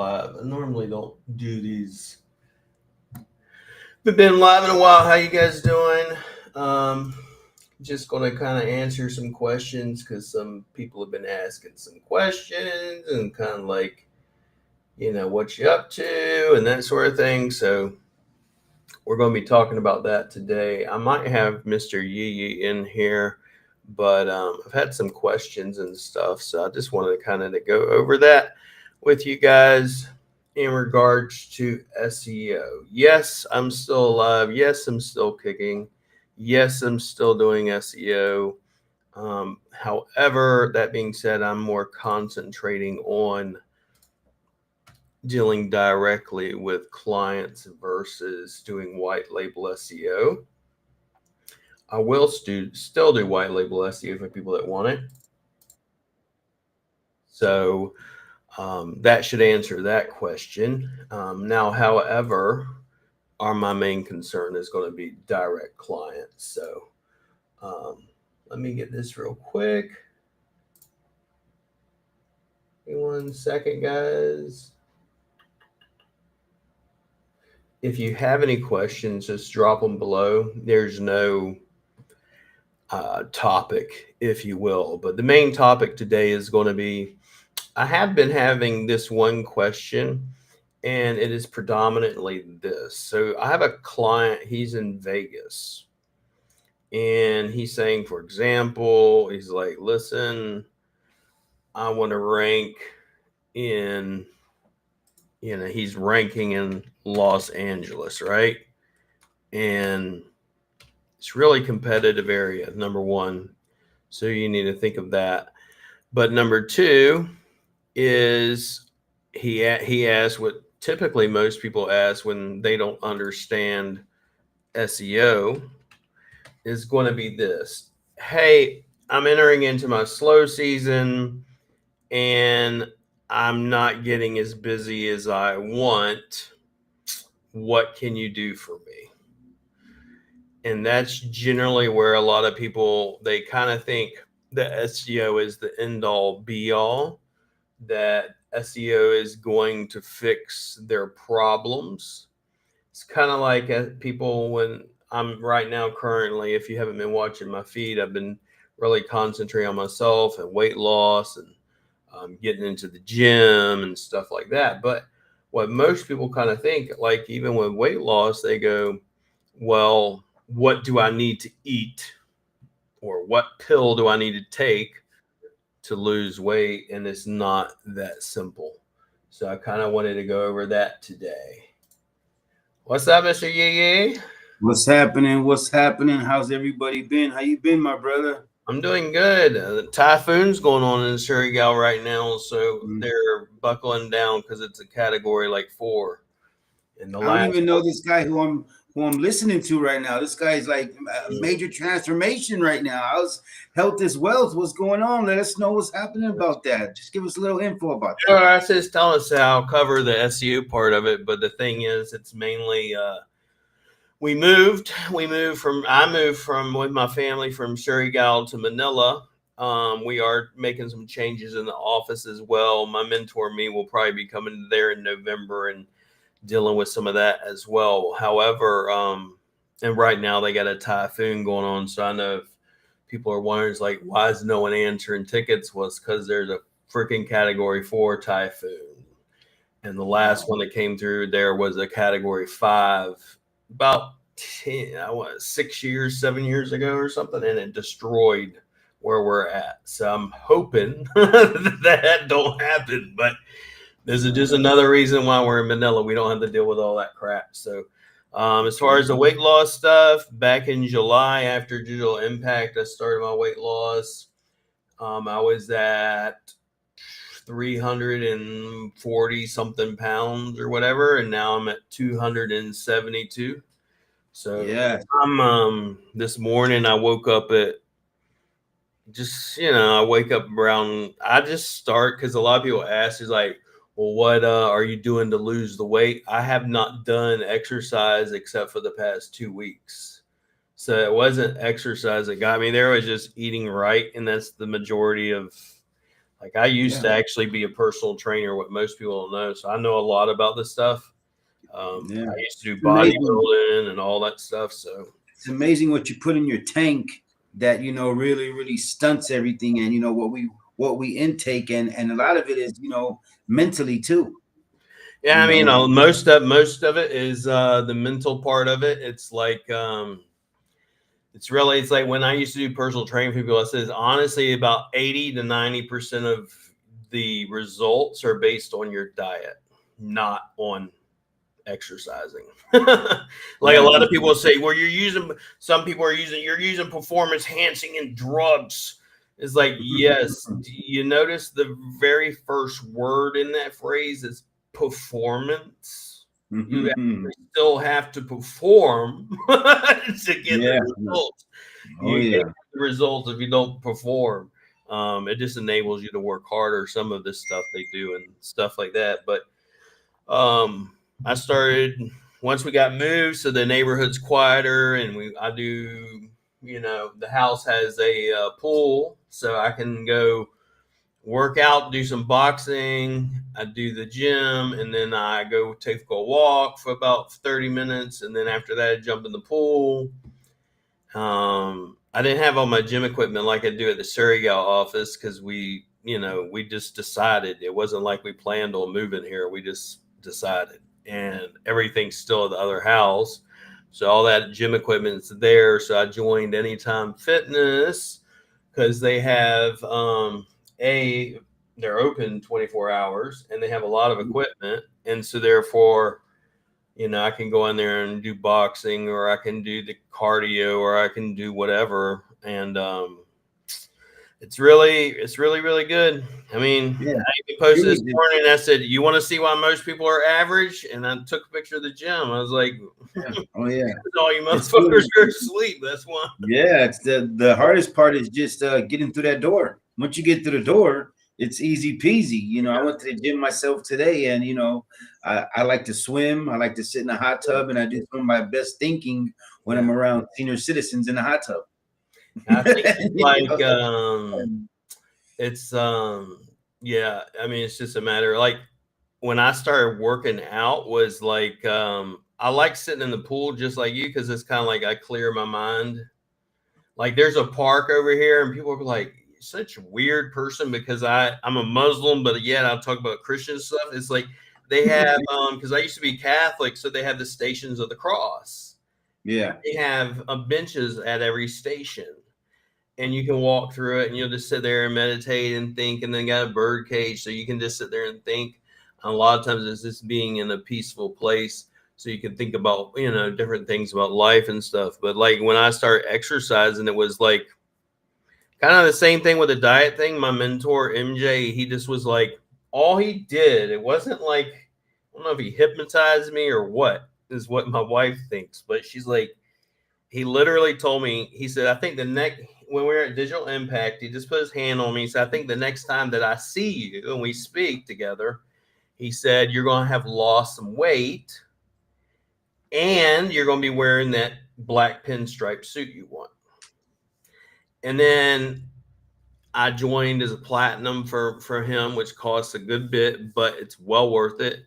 live. I normally don't do these. We've been live in a while. How you guys doing? Um, just going to kind of answer some questions because some people have been asking some questions and kind of like, what you up to and that sort of thing. So we're going to be talking about that today. I might have Mr. Yee in here, but I've had some questions and stuff, so I just wanted to kind of go over that with you guys in regards to SEO. Yes, I'm still alive. Yes, I'm still kicking. Yes, I'm still doing SEO. However, that being said, I'm more concentrating on dealing directly with clients versus doing white label SEO. I will still do white label SEO for people that want it. So that should answer that question. Now, however, my main concern is going to be direct clients. So let me get this real quick. Give me 1 second, guys. If you have any questions, just drop them below. There's no topic, if you will. But the main topic today is going to be, I have been having this one question, and it is predominantly this. So I have a client, he's in Vegas, and he's saying, for example, he's like, listen, I want to rank in, he's ranking in Los Angeles, right? And it's really competitive area, number one. So you need to think of that. But number two is he asked what typically most people ask when they don't understand SEO is going to be this. Hey, I'm entering into my slow season and I'm not getting as busy as I want. What can you do for me? And that's generally where a lot of people, they kind of think that SEO is the end all be all, that SEO is going to fix their problems. It's kind of like people, when I'm right now currently, if you haven't been watching my feed, I've been really concentrating on myself and weight loss and getting into the gym and stuff like that. But what most people kind of think, like even with weight loss, they go, well, what do I need to eat, or what pill do I need to take to lose weight? And it's not that simple. So I kind of wanted to go over that today. What's up, Mr. Yee? What's happening? What's happening? How's everybody been? How you been, my brother? I'm doing good. The typhoon's going on in Surigao right now, so they're buckling down because it's a category like 4. And I don't even know this guy who I'm listening to right now. This guy's like a major transformation right now. How's health is wealth? What's going on? Let us know what's happening about that. Just give us a little info about that. I just tell us I'll cover the SEO part of it, but the thing is, it's mainly I moved from with my family from Surigao to Manila. We are making some changes in the office as well. My mentor, me, will probably be coming there in November and dealing with some of that as well. However, and right now they got a typhoon going on. So I know if people are wondering, like, why is no one answering tickets? Was because there's a freaking category 4 typhoon. And the last one that came through there was a category 5 about 7 years ago or something, and it destroyed where we're at. So I'm hoping that don't happen, but this is just another reason why we're in Manila. We don't have to deal with all that crap. So as far as the weight loss stuff, back in July after Digital Impact, I started my weight loss. I was at 340 something pounds or whatever, and now I'm at 272. So yeah, I'm this morning I woke up at I wake up around, I just start, because a lot of people ask, is like, well, what are you doing to lose the weight? I have not done exercise except for the past 2 weeks. So it wasn't exercise that got me there. It was just eating right. And that's the majority of Like I used Yeah. to actually be a personal trainer, what most people don't know. So I know a lot about this stuff. Yeah. I used to do It's amazing. bodybuilding and all that stuff. So It's amazing what you put in your tank that really stunts everything, and what we intake, and a lot of it is mentally too. yeah, You I mean, know. most of it is the mental part of it. It's like it's like when I used to do personal training for people, I says honestly about 80 to 90% of the results are based on your diet, not on exercising. Like a Yeah. lot of people say, well, some people are you're using performance enhancing and drugs. It's like, yes, do you notice the very first word in that phrase is performance? You actually still have to perform to get the Yeah. results. Oh You get yeah. the results if you don't perform. It just enables you to work harder. Some of this stuff they do and stuff like that. But I started once we got moved, so the neighborhood's quieter, and I do. The house has a pool, so I can go work out, do some boxing. I do the gym, and then I go take a walk for about 30 minutes, and then after that, I jump in the pool. I didn't have all my gym equipment like I do at the Surrey office because we just decided. It wasn't like we planned on moving here. We just decided, and everything's still at the other house. So all that gym equipment's there. So I joined Anytime Fitness because they have a they're open 24 hours and they have a lot of equipment, and so therefore I can go in there and do boxing, or I can do the cardio, or I can do whatever. And it's really good. I mean, Yeah. I even posted this Really. morning. I said, "You want to see why most people are average?" And I took a picture of the gym. I was like, Yeah. Oh yeah. "All you It's motherfuckers really. are asleep. That's why." Yeah. It's the hardest part is just getting through that door. Once you get through the door, it's easy peasy. I went to the gym myself today, and I like to swim. I like to sit in a hot tub, and I do some of my best thinking when Yeah, I'm around senior citizens in the hot tub. I think it's You like know? it's yeah. I mean, it's just a matter like when I started working out was like I like sitting in the pool just like you because it's kind of like I clear my mind. Like there's a park over here and people are like such a weird person because I'm a Muslim but yet I talk about Christian stuff. It's like they have because I used to be Catholic, so they have the Stations of the Cross. Yeah. They have benches at every station and you can walk through it and you'll just sit there and meditate and think, and then got a bird cage so you can just sit there and think. And a lot of times it's just being in a peaceful place so you can think about different things about life and stuff. But like when I started exercising, it was like kind of the same thing with the diet thing. My mentor MJ, he just was like, all he did, it wasn't like, I don't know if he hypnotized me or what, is what my wife thinks, but she's like, he literally told me, he said, I think the next, when we were at Digital Impact, he just put his hand on me. He said, I think the next time that I see you and we speak together, he said, you're going to have lost some weight and you're going to be wearing that black pinstripe suit you want. And then I joined as a platinum for him, which costs a good bit, but it's well worth it.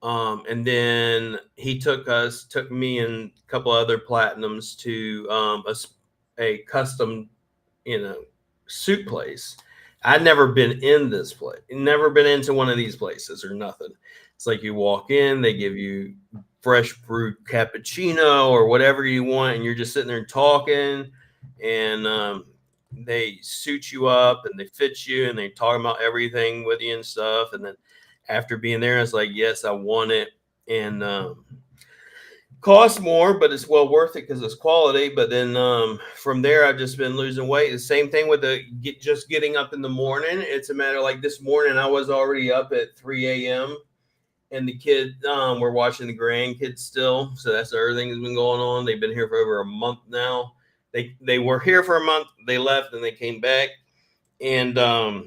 And then he took me and a couple other platinums to a custom, suit place. I'd never been in this place, never been into one of these places or nothing. It's like you walk in, they give you fresh brewed cappuccino or whatever you want, and you're just sitting there talking, and they suit you up and they fit you and they talk about everything with you and stuff. And then after being there, it's like, yes, I want it. And costs more, but it's well worth it because it's quality. But then from there, I've just been losing weight. The same thing with just getting up in the morning. It's a matter like this morning, I was already up at 3 a.m. and the kid, we're watching the grandkids still. So that's the other thing that's been going on. They've been here for over a month now. They were here for a month. They left and they came back, and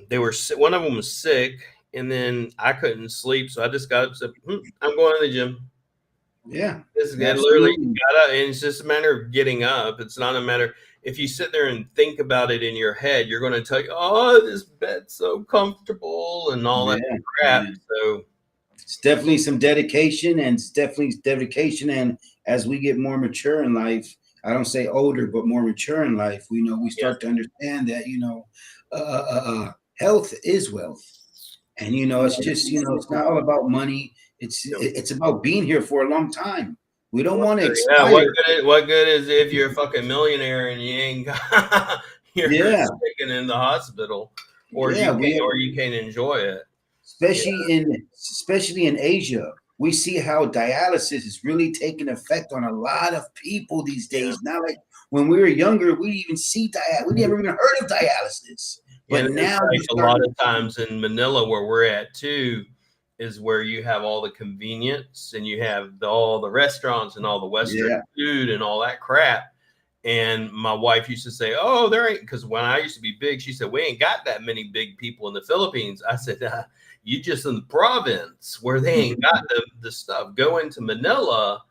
they were one of them was sick, and then I couldn't sleep, so I just got up and said, I'm going to the gym. Yeah, It's literally you absolutely. gotta, and it's just a matter of getting up. It's not a matter if you sit there and think about it in your head, you're going to tell you, "Oh, this bed's so comfortable," and all that Yeah, crap. yeah. So It's definitely some dedication, and it's definitely dedication. And as we get more mature in life, I don't say older, but more mature in life, we yeah, start to understand that health is wealth, and it's just it's not all about money. It's about being here for a long time. We don't want to yeah. expire. What good is if you're a fucking millionaire and you ain't got you're Yeah, sticking in the hospital, yeah. or you can't enjoy it. Yeah, Especially in Asia, we see how dialysis is really taking effect on a lot of people these yeah. days. Now, like when we were younger, we didn't even see we never even heard of dialysis. And But it's now like we're a lot starting of times in Manila, where we're at too, is where you have all the convenience and you have all the restaurants and all the Western yeah. food and all that crap. And my wife used to say, "Oh, there ain't," because when I used to be big, she said, "We ain't got that many big people in the Philippines." I said, "You just in the province where they ain't got the stuff. Go into Manila.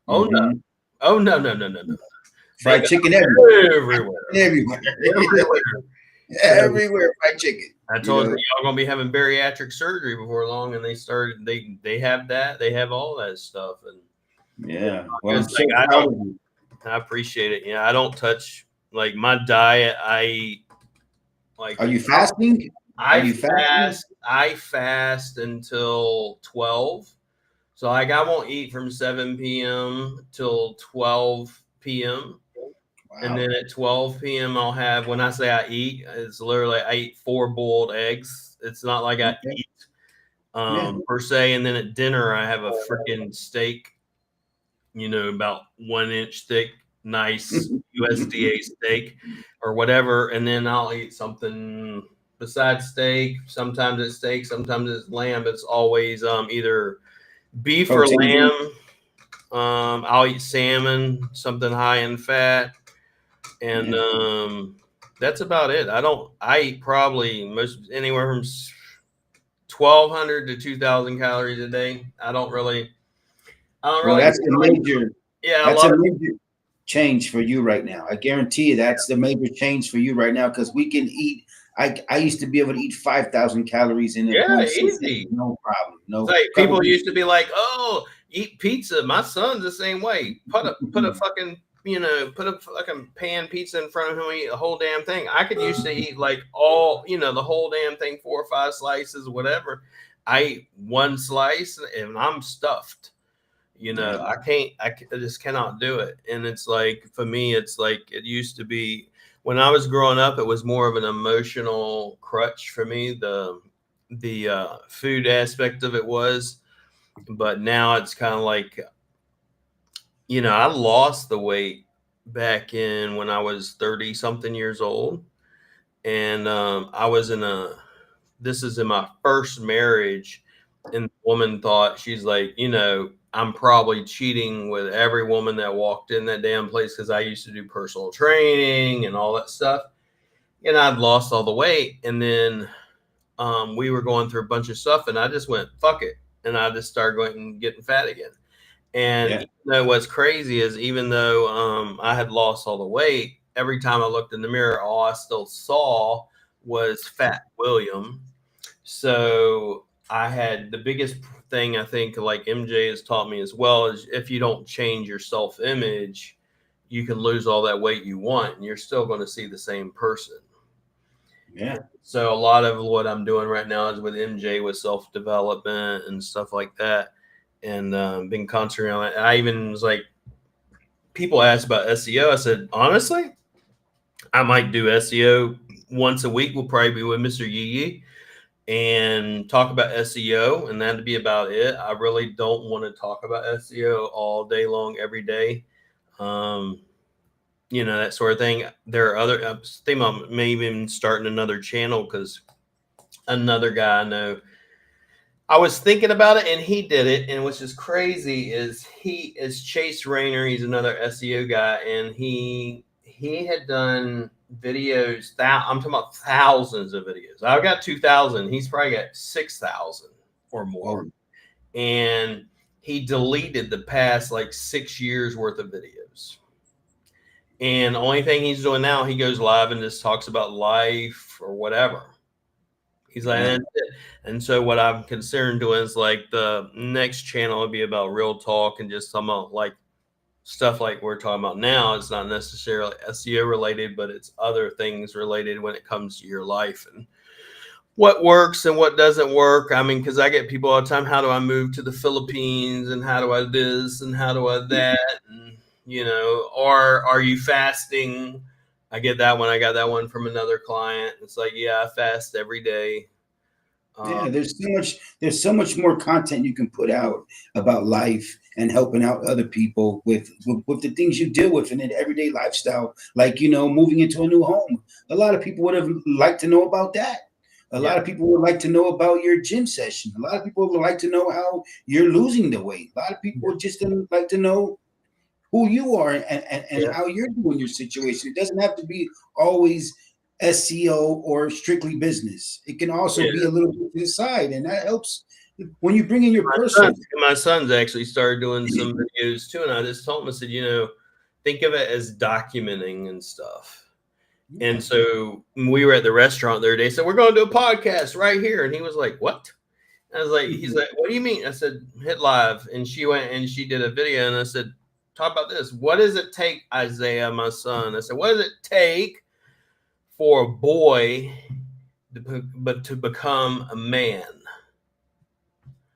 Oh no, Hmm. oh no, no, no, no, no. They Fried got chicken everywhere. Fried everywhere, chicken everywhere. everywhere." So Everywhere fried chicken. I told her y'all gonna be having bariatric surgery before long, and they have that, they have all that stuff, and Yeah. Well, I'm it's so like proud of you. I appreciate it. Yeah, I don't touch like my diet. I eat like Are you fasting? Are I you fasting? fast until 12. So like I won't eat from 7 p.m. till 12 p.m. And Wow. then at 12 p.m. I'll have, when I say I eat, it's literally I eat 4 boiled eggs. It's not like I Okay. eat Yeah. per se. And then at dinner, I have a freaking steak, about 1 inch thick, nice USDA steak or whatever. And then I'll eat something besides steak. Sometimes it's steak, sometimes it's lamb. It's always either beef or Protein. lamb. I'll eat salmon, something high in fat. And Yeah. that's about it. I eat probably most anywhere from 1,200 to 2,000 calories a day. I don't Well, really, that's the major. yeah, a That's lot a of, major change for you right now. I guarantee you, that's the major change for you right now because we can eat. I used to be able to eat 5,000 calories in yeah, one sitting, easy. no problem. It's No, like people probably. used to be like, "Oh, eat pizza." My son's the same way. Put a fucking put a fucking pan pizza in front of him and eat the whole damn thing. I could used to eat like all the whole damn thing, 4 or 5 slices, whatever. I eat one slice and I'm stuffed. Yeah, I can't. I just cannot do it. And it's like for me, it's like it used to be when I was growing up. It was more of an emotional crutch for me. The food aspect of it was, but now it's kind of like I lost the weight back in when I was 30 something years old, and I was in a this is in my first marriage, and the woman thought, she's like, I'm probably cheating with every woman that walked in that damn place because I used to do personal training and all that stuff, and I'd lost all the weight, and then we were going through a bunch of stuff, and I just went fuck it, and I just started going and getting fat again. And yeah, what's crazy is even though I had lost all the weight, every time I looked in the mirror, all I still saw was Fat William. So I had the biggest thing I think, like MJ has taught me as well, is if you don't change your self image, you can lose all that weight you want and you're still going to see the same person. yeah. So a lot of what I'm doing right now is with MJ with self development and stuff like that, and been concentrating on it. I even was like, people ask about SEO. I said honestly, I might do SEO once a week. We'll probably be with Mr. Yee and talk about SEO, and that'd be about it. I really don't want to talk about SEO all day long, every day. Um, that sort of thing. There are other. I think I'm maybe even starting another channel because another guy I know. I was thinking about it, and he did it. And what's just crazy is he is Chase Rayner. He's another SEO guy, and he had done videos. I'm talking about thousands of videos. I've got 2,000. He's probably got 6,000 or more. Oh, And he deleted the past like 6 years worth of videos. And the only thing he's doing now, he goes live and just talks about life or whatever. He's like, Yeah. that's it. And so what I'm considering doing is like the next channel would be about real talk and just some like stuff like we're talking about now. It's not necessarily SEO related, but it's other things related when it comes to your life and what works and what doesn't work. I mean, because I get people all the time, how do I move to the Philippines and how do I this and how do I that? And, or are you fasting? I get that one. I got that one from another client. It's like, yeah, I fast every day. Yeah, there's so much more content you can put out about life and helping out other people with the things you deal with in an everyday lifestyle, like moving into a new home. A lot of people would have liked to know about that. A Yeah, lot of people would like to know about your gym session. A lot of people would like to know how you're losing the weight. A lot of people would just like to know who you are and yeah, how you're doing your situation. It doesn't have to be always SEO or strictly business. It can also yeah. be a little bit to the side, and that helps when you bring in your My personal. son, my son's actually started doing some videos too, and I just told him, I said, think of it as documenting and stuff. And Yeah. so we were at the restaurant the other day. So we're going to do a podcast right here, and he was like, "What?" I was like, "He's like, what do you mean?" I said, "Hit live," and she went and she did a video, and I said, "Talk about this. What does it take, Isaiah, my son?" I said, "What does it take for a boy to become a man?"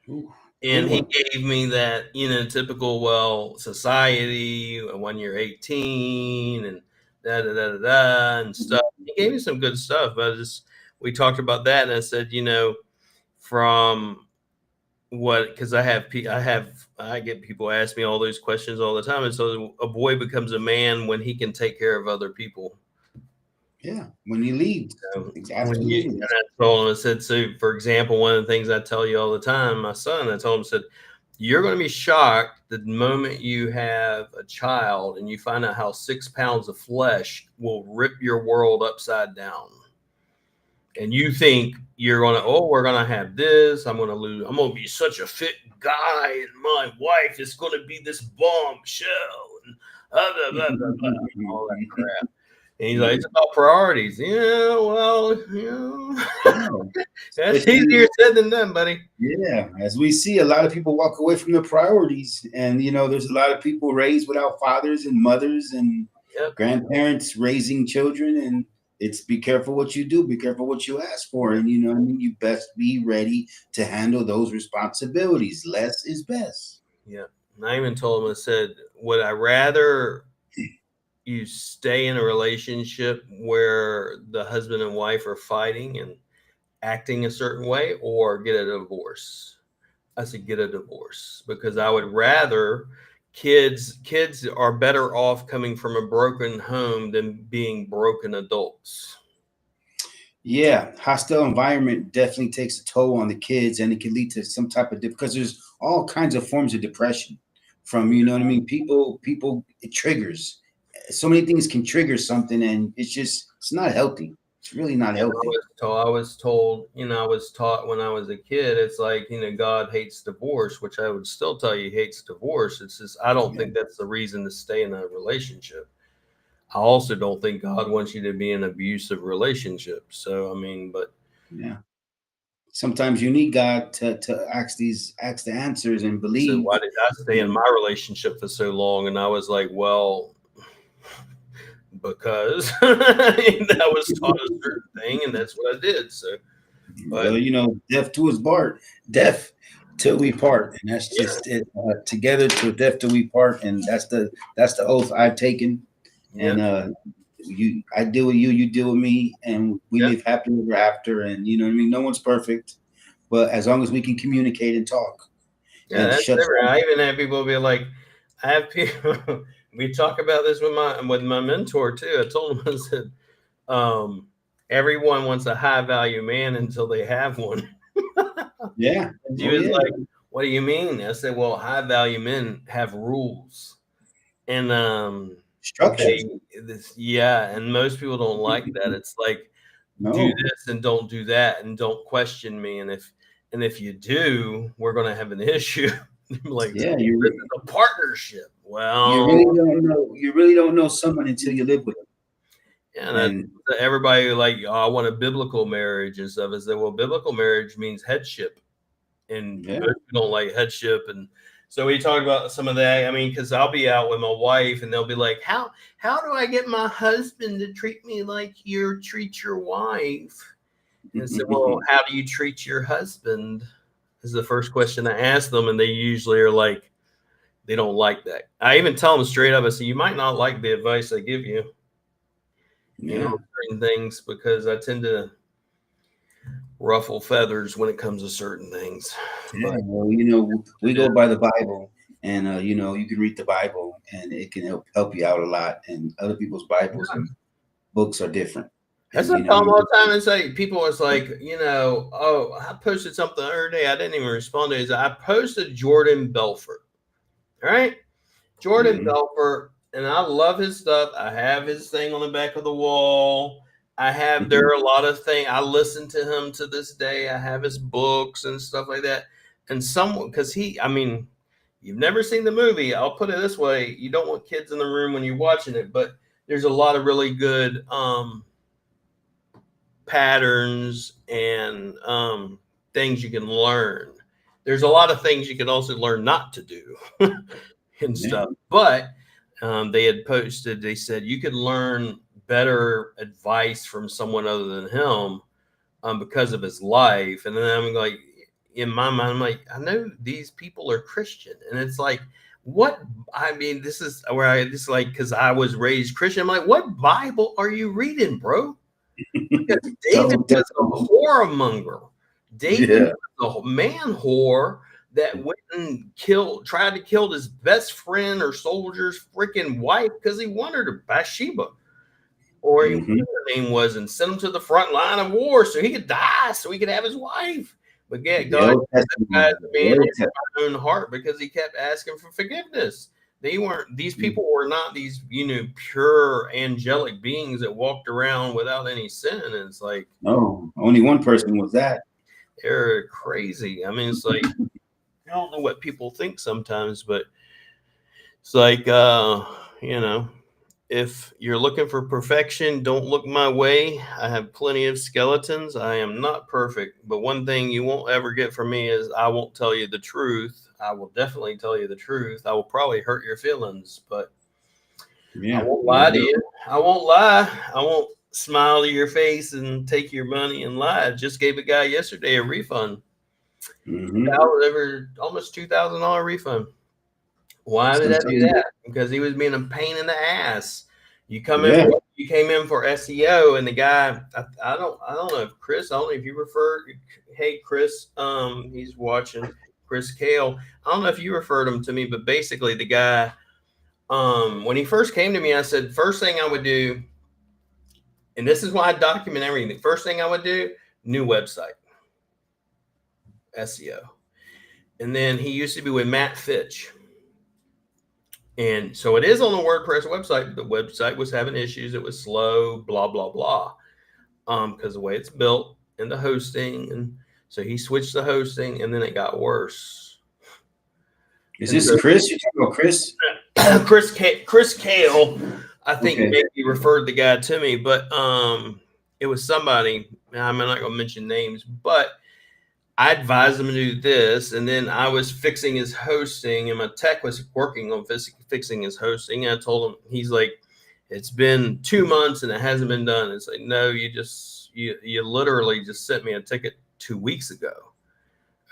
Ooh, good And he one. gave me that, typical, well, society when you're 18 and da da da da da and stuff. He gave me some good stuff, but we talked about that, and I said, from what, because I get people ask me all those questions all the time, and so a boy becomes a man when he can take care of other people. Yeah, when you lead, When you, absolutely. and I told him, I said, so for example, one of the things I tell you all the time, my son, I told him, I said, you're going to be shocked the moment you have a child and you find out how 6 pounds of flesh will rip your world upside down. And you think you're going to, oh, we're going to have this. I'm going to be such a fit guy, and my wife is going to be this bombshell, and blah, blah, blah, blah, blah, all that crap. And he's like, it's about priorities. Yeah, well, Yeah, that's especially. easier said than done, buddy. Yeah, as we see, a lot of people walk away from their priorities, and there's a lot of people raised without fathers and mothers and Yep. grandparents raising children, and it's be careful what you do, be careful what you ask for, and you know what I mean. You best be ready to handle those responsibilities. Less is best. Yep. And I even told him, I said, would I rather you stay in a relationship where the husband and wife are fighting and acting a certain way, or get a divorce? I said, get a divorce, because I would rather kids are better off coming from a broken home than being broken adults. Yeah, hostile environment definitely takes a toll on the kids, and it can lead to some type of because there's all kinds of forms of depression. From you know what I mean, people it triggers. So many things can trigger something, and it's not healthy. It's really not And healthy. I was told, I was taught when I was a kid, it's like, God hates divorce, which I would still tell you he hates divorce. It's just, I don't Yeah, think that's the reason to stay in a relationship. I also don't think God wants you to be in an abusive relationship. So, I mean, but yeah. Sometimes you need God to ask the answers and so believe. why did I stay in You my relationship for so long? And I was like, well, because I was taught a certain thing and that's what I did. So, but well, death to his part, death till we part, and that's yeah, just it. Together till death till we part, and that's the oath I've taken. yeah, And I deal with you, you deal with me, and we yeah. live happily ever after. And you know what I mean. No one's perfect, but as long as we can communicate and talk Yeah, and that's shut different. down. I even have people be like, I have people. We talk about this with my mentor too. I told him, I said, um, everyone wants a high value man until they have one. Yeah. And she Oh was yeah. like, "What do you mean?" I said, "Well, high value men have rules, and Structure. yeah, and most people don't like that. It's like, do No. this and don't do that, and don't question me, and if you do, we're gonna have an issue." Like, Yeah, this is a partnership. you Well, really don't know. You really don't know someone until you live with them. yeah, and And everybody like, oh, I want a biblical marriage and stuff. I said, well, biblical marriage means headship, and yeah, most people don't like headship. And so we talked about some of that. I mean, because I'll be out with my wife, and they'll be like, how do I get my husband to treat me like you treat your wife? And I said, well, how do you treat your husband? Is the first question I ask them, and they usually are like, they don't like that. I even tell them straight up. I say, you might not like the advice I give you, yeah, certain things, because I tend to ruffle feathers when it comes to certain things. yeah. But Well, we go by the Bible, and you can read the Bible, and it can help you out a lot. And other people's Bibles and books are different, that's and what I tell them all the time. And say, people was like, oh, I posted something the other day. I didn't even respond to it. I posted Jordan Belfort. All right. Jordan Mhm. Belfort, and I love his stuff. I have his thing on the back of the wall. There are a lot of things. I listen to him to this day. I have his books and stuff like that. And someone, because I mean, you've never seen the movie. I'll put it this way: you don't want kids in the room when you're watching it, but there's a lot of really good patterns and things you can learn. There's a lot of things you can also learn not to do and Yeah. stuff. But they had posted, they said you could learn better advice from someone other than him because of his life. And then I'm like, in my mind, I'm like, I know these people are Christian. And it's like, what? I mean, this is where this like, because I was raised Christian. I'm like, what Bible are you reading, bro? Because David So was a whoremonger. David yeah. was a man whore that went and tried to kill his best friend or soldier's freaking wife because he wanted her, Bathsheba, or whatever Hmm. her name was, and sent him to the front line of war so he could die, so he could have his wife. But yeah, The God, Old that guy's Testament. a The man Old after Testament. my own heart because he kept asking for forgiveness. These people were not these, pure angelic beings that walked around without any sin. And it's like, No, only one person was that. they're crazy. I mean, it's like, I don't know what people think sometimes, but it's like, you know, if you're looking for perfection, don't look my way. I have plenty of skeletons. I am not perfect, but one thing you won't ever get from me is I won't tell you the truth. I will definitely tell you the truth. I will probably hurt your feelings, but I Yeah. won't lie to Yeah. you. I won't lie. I won't smile to your face and take your money and lie. I just gave a guy yesterday a refund. Hmm. Over almost $2,000 refund. Why did I do Sometimes. that? Because he was being a pain in the ass. Yeah. You came in for SEO, and the guy, I don't know if Chris, I don't know if you referred, hey Chris, he's watching, Chris Kale. I don't know if you referred him to me, but basically the guy, when he first came to me, I said first thing I would do, and this is why I document everything. The first thing I would do, new website, SEO, and then he used to be with Matt Fitch. And so it is on the WordPress website. The website was having issues. It was slow, blah, blah, blah. Because the way it's built and the hosting. And so he switched the hosting and then it got worse. Is And this so Chris? You talking about Chris? Chris Kale, I think Okay. maybe referred the guy to me, but it was somebody. I'm not going to mention names, but I advised him to do this, and then I was fixing his hosting, and my tech was working on fixing his hosting. And I told him, he's like, it's been 2 months and it hasn't been done. It's like, no, you literally just sent me a ticket 2 weeks ago.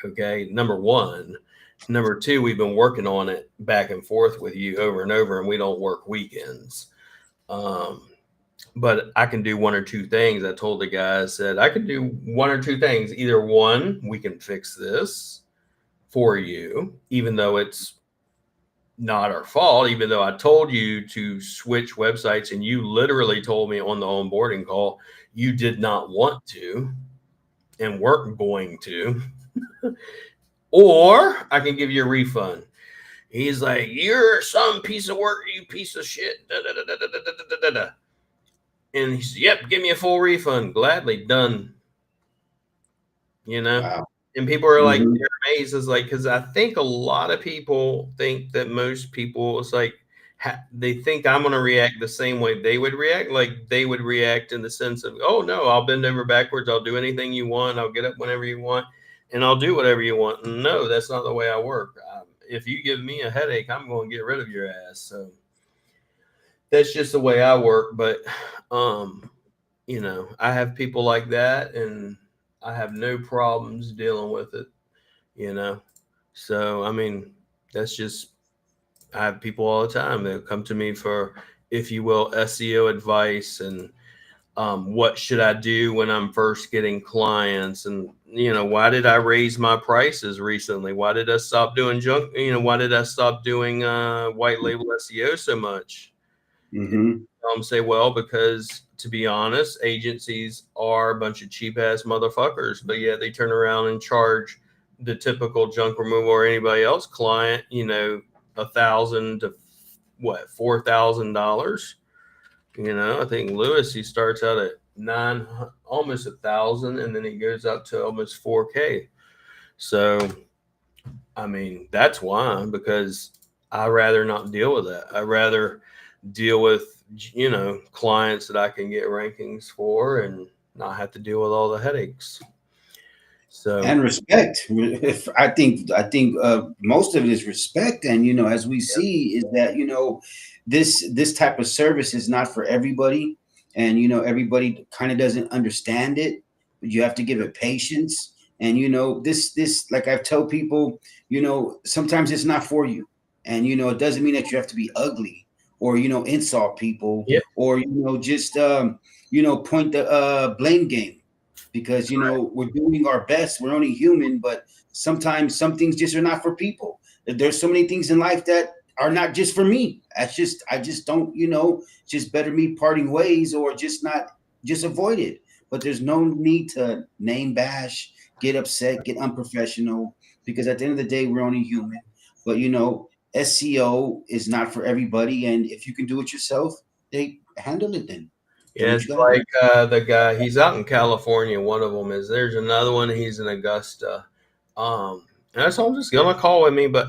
Okay, number one. Number two, we've been working on it back and forth with you over and over, and we don't work weekends. Um, but I can do one or two things. I told the guy, I said, I can do one or two things. Either one, we can fix this for you, even though it's not our fault, even though I told you to switch websites and you literally told me on the onboarding call you did not want to and weren't going to, or I can give you a refund. He's like, you're some piece of work, you piece of shit. Da, da, da, da, da, da, da, da. And he said, yep, give me a full refund. Gladly done. You know? Wow. And people are like, Mm-hmm. they're amazed. Is like, because I think a lot of people think that most people, it's like, they think I'm going to react the same way they would react. Like they would react in the sense of, oh no, I'll bend over backwards. I'll do anything you want. I'll get up whenever you want, and I'll do whatever you want. No, that's not the way I work. If you give me a headache, I'm going to get rid of your ass. So that's just the way I work. But, um, I have people like that, and I have no problems dealing with it. you know. So I mean, that's just I have people all the time that come to me for, if you will, SEO advice and what should I do when I'm first getting clients, and why did I raise my prices recently? Why did I stop doing junk? Why did I stop doing white label SEO so much? Mm-hmm. Say, well, because to be honest, agencies are a bunch of cheap ass motherfuckers, but yet they turn around and charge the typical junk removal or anybody else client, 1,000 to what, $4,000. I think Lewis, he starts out at almost 1,000, and then he goes up to almost 4K. So I mean, that's why, because I rather not deal with that. I rather deal with, clients that I can get rankings for and not have to deal with all the headaches. So And respect. If I think most of it is respect, and as we yeah, see, is that this type of service is not for everybody, and everybody kind of doesn't understand it. But you have to give it patience, and this like I've told people, sometimes it's not for you, and it doesn't mean that you have to be ugly or insult people yeah, or just point the blame game, because we're doing our best. We're only human, but sometimes some things just are not for people. There's so many things in life that are not just for me. I just don't, just better me parting ways, or just avoid it. But there's no need to name bash, get upset, get unprofessional, because at the end of the day, we're only human. But SEO is not for everybody, and if you can do it yourself, they handle it. Then do yeah. what It's you gotta do. like the guy. He's out in California. One of them is. There's another one. He's in Augusta. And that's all I'm just gonna call with me, but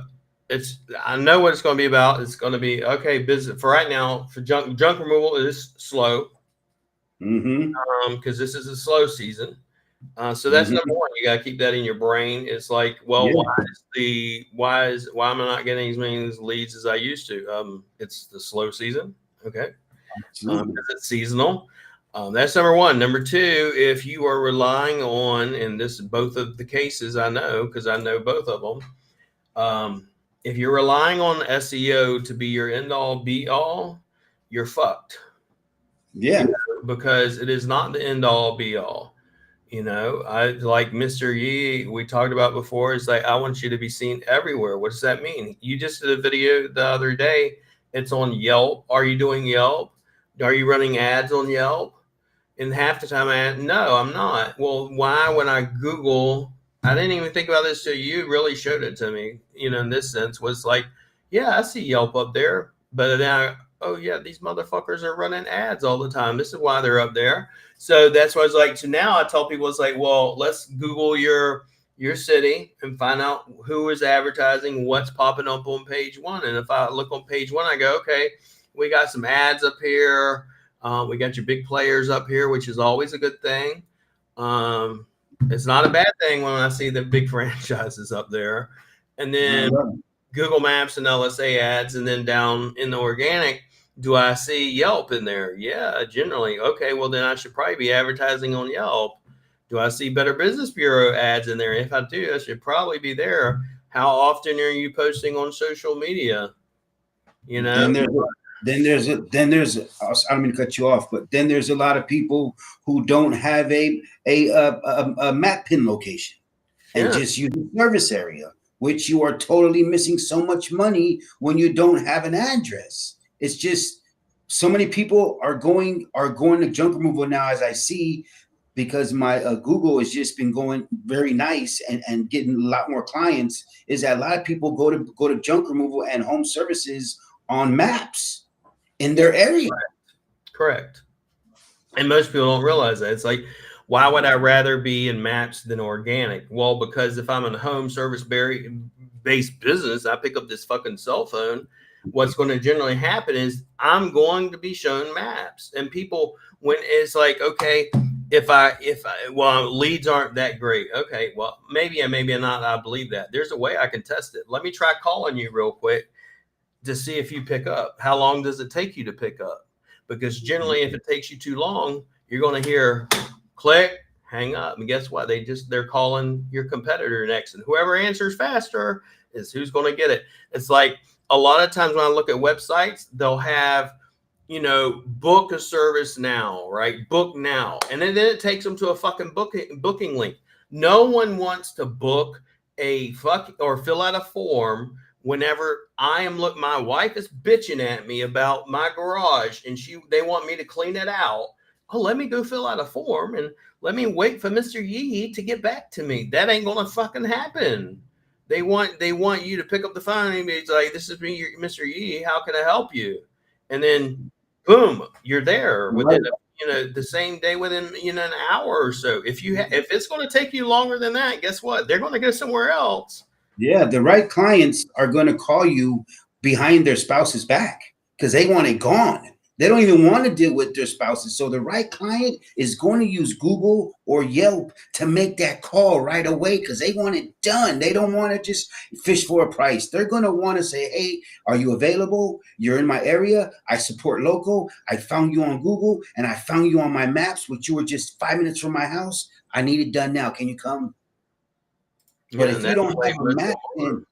I know what it's going to be about. It's going to be okay. Business for right now for junk removal is slow, Mm-hmm. because this is a slow season. So that's number Mm-hmm. one. You got to keep that in your brain. It's like, well, Yeah. why am I not getting as many leads as I used to? It's the slow season. Okay. Absolutely. Because it's seasonal. That's number one. Number two, if you are relying on, and this is both of the cases I know because I know both of them. If you're relying on SEO to be your end all be all, you're fucked. Yeah. Because it is not the end all be all. I like Mr. Yee, we talked about before. It's like, I want you to be seen everywhere. What does that mean? You just did a video the other day. It's on Yelp. Are you doing Yelp? Are you running ads on Yelp? And half the time no, I'm not. Well, why? When I Google, I didn't even think about this till you really showed it to me, in this sense was like, yeah, I see Yelp up there. But then oh yeah, these motherfuckers are running ads all the time. This is why they're up there. So that's why I was like, so now I tell people, it's like, well, let's Google your city and find out who is advertising, what's popping up on page one. And if I look on page one, I go, okay, we got some ads up here. We got your big players up here, which is always a good thing. Um, it's not a bad thing when I see the big franchises up there. And I then love it. Google Maps and LSA ads. And then down in the organic, do I see Yelp in there? Yeah, generally. Okay, well, then I should probably be advertising on Yelp. Do I see Better Business Bureau ads in there? If I do, I should probably be there. How often are you posting on social media? You know? Then there's a, I don't mean to cut you off, but then there's a lot of people who don't have a map pin location and Yeah. just use the service area, which you are totally missing so much money when you don't have an address. It's just so many people are going to junk removal now, as I see, because my Google has just been going very nice and getting a lot more clients. Is that a lot of people go to junk removal and home services on maps in their area. Correct. And most people don't realize that. It's like, Why would I rather be in maps than organic? Well, because if I'm in a home service based business, I pick up this fucking cell phone. What's going to generally happen is I'm going to be shown maps, and people, when it's like, okay, well, leads aren't that great. Okay, well, maybe not. I believe that there's a way I can test it. Let me try calling you real quick to see if you pick up. How long does it take you to pick up? Because generally, if it takes you too long, you're going to hear click, hang up, and guess what? They're calling your competitor next, and whoever answers faster is who's going to get it. It's like a lot of times when I look at websites, they'll have, book a service now, right? Book now, and then it takes them to a fucking booking link. No one wants to book a or fill out a form whenever my wife is bitching at me about my garage and they want me to clean it out. Oh, let me go fill out a form and let me wait for Mr. Yee to get back to me. That ain't gonna fucking happen. They want you to pick up the phone and be like, "This is me, Mr. Yee. How can I help you?" And then, boom, you're there within the same day, within an hour or so. If it's going to take you longer than that, guess what? They're going to go somewhere else. Yeah, the right clients are going to call you behind their spouse's back because they want it gone. They don't even want to deal with their spouses. So the right client is going to use Google or Yelp to make that call right away because they want it done. They don't want to just fish for a price. They're going to want to say, hey, are you available? You're in my area. I support local. I found you on Google and I found you on my maps, which you were just 5 minutes from my house. I need it done now. Can you come? But if you don't have a map pin,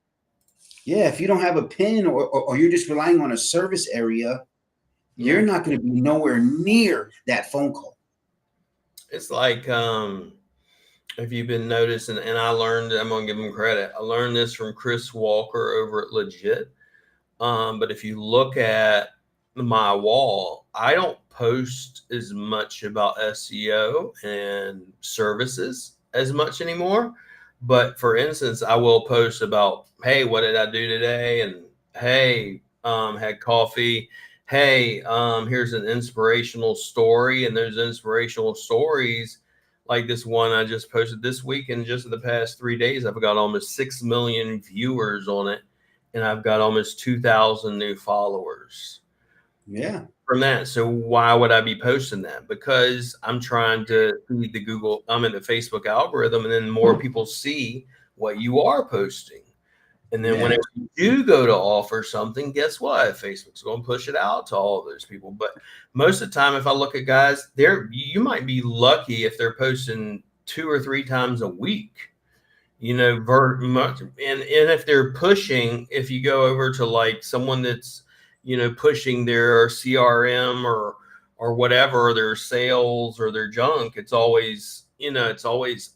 if you don't have a pin or you're just relying on a service area, you're not going to be nowhere near that phone call. It's like, if you've been noticing, and I learned, I'm going to give him credit. I learned this from Chris Walker over at Legit. But if you look at my wall, I don't post as much about SEO and services as much anymore. But for instance, I will post about, hey, what did I do today? And hey, had coffee. Hey, here's an inspirational story. And those inspirational stories, like this one I just posted this week, and just in the past 3 days, I've got almost 6 million viewers on it. And I've got almost 2,000 new followers. Yeah. From that. So why would I be posting that? Because I'm trying to feed I'm in the Facebook algorithm, and then more people see what you are posting. And then whenever you do go to offer something, guess what? Facebook's going to push it out to all of those people. But most of the time, if I look at guys, you might be lucky if they're posting 2 or 3 times a week. Very much. And if they're pushing, if you go over to like someone that's, pushing their CRM or whatever, or their sales or their junk, it's always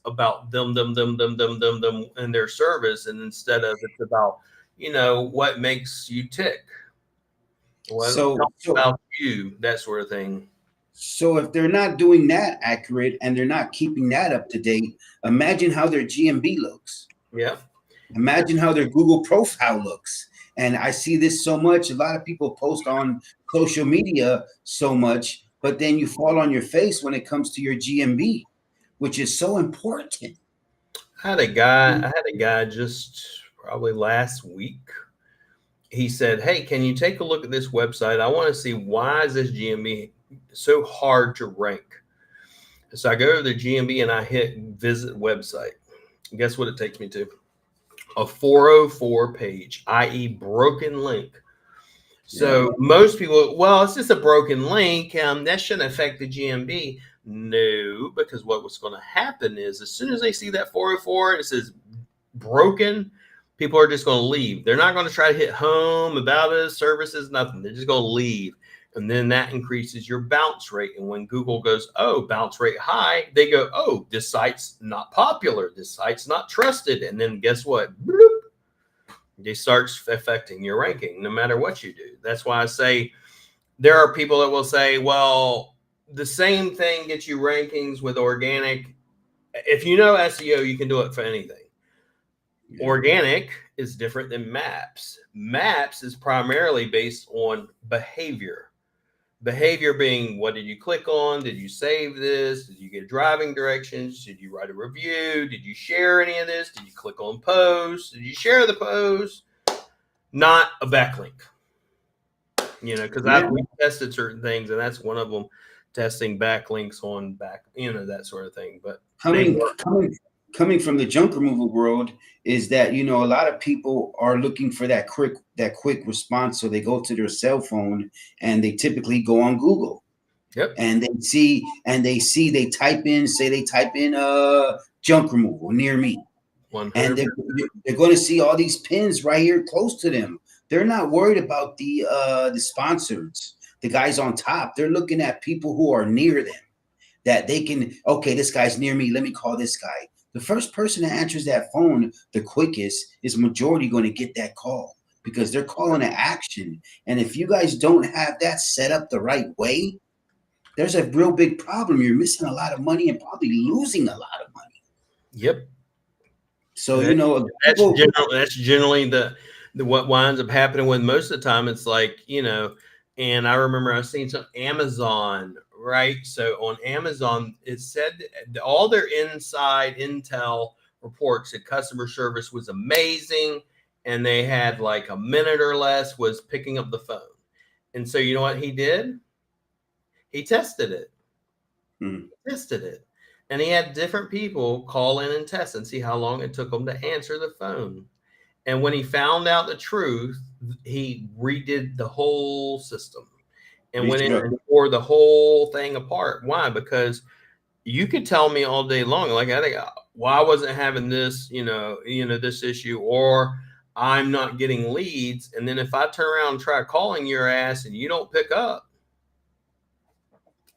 about them and their service. And instead of, it's about, what makes you tick. About you, that sort of thing. So if they're not doing that accurate and they're not keeping that up to date, imagine how their GMB looks. Yeah. Imagine how their Google profile looks. And I see this so much. A lot of people post on social media so much, but then you fall on your face when it comes to your GMB, which is so important. I had a guy just probably last week. He said, hey, can you take a look at this website? I want to see, why is this GMB so hard to rank? So I go to the GMB and I hit visit website. And guess what it takes me to? A 404 page, i.e. broken link. So most people, well, it's just a broken link. That shouldn't affect the GMB. No, because what's going to happen is, as soon as they see that 404 and it says broken, people are just going to leave. They're not going to try to hit home, about us, services, nothing. They're just going to leave. And then that increases your bounce rate. And when Google goes, oh, bounce rate high, they go, oh, this site's not popular. This site's not trusted. And then guess what? Bloop, it starts affecting your ranking no matter what you do. That's why I say there are people that will say, well, the same thing gets you rankings with organic. If you know SEO, you can do it for anything. Organic is different than maps. Maps is primarily based on behavior. Behavior being, what did you click on? Did you save this? Did you get driving directions? Did you write a review? Did you share any of this? Did you click on post? Did you share the post? Not a backlink. Because we tested certain things, and that's one of them, testing backlinks on that sort of thing. But coming from the junk removal world is that a lot of people are looking for that quick response, so they go to their cell phone and they typically go on Google. Yep. And they type in junk removal near me. 100%. And they're going to see all these pins right here close to them. They're not worried about the sponsors, the guys on top. They're looking at people who are near them, that they can, okay, this guy's near me, let me call this guy. The first person that answers that phone the quickest is majority going to get that call, because they're calling to action. And if you guys don't have that set up the right way, there's a real big problem. You're missing a lot of money and probably losing a lot of money. Yep. So, that's generally the what winds up happening with most of the time. It's like, and I remember I seen some Amazon, right? So on Amazon, it said all their inside intel reports that customer service was amazing, and they had like a minute or less was picking up the phone. And so you know what he did? He tested it. And he had different people call in and test and see how long it took them to answer the phone. And when he found out the truth, he redid the whole system and went in and tore the whole thing apart. Why? Because you could tell me all day long, like, I think, I wasn't having this, this issue, or I'm not getting leads. And then if I turn around and try calling your ass and you don't pick up,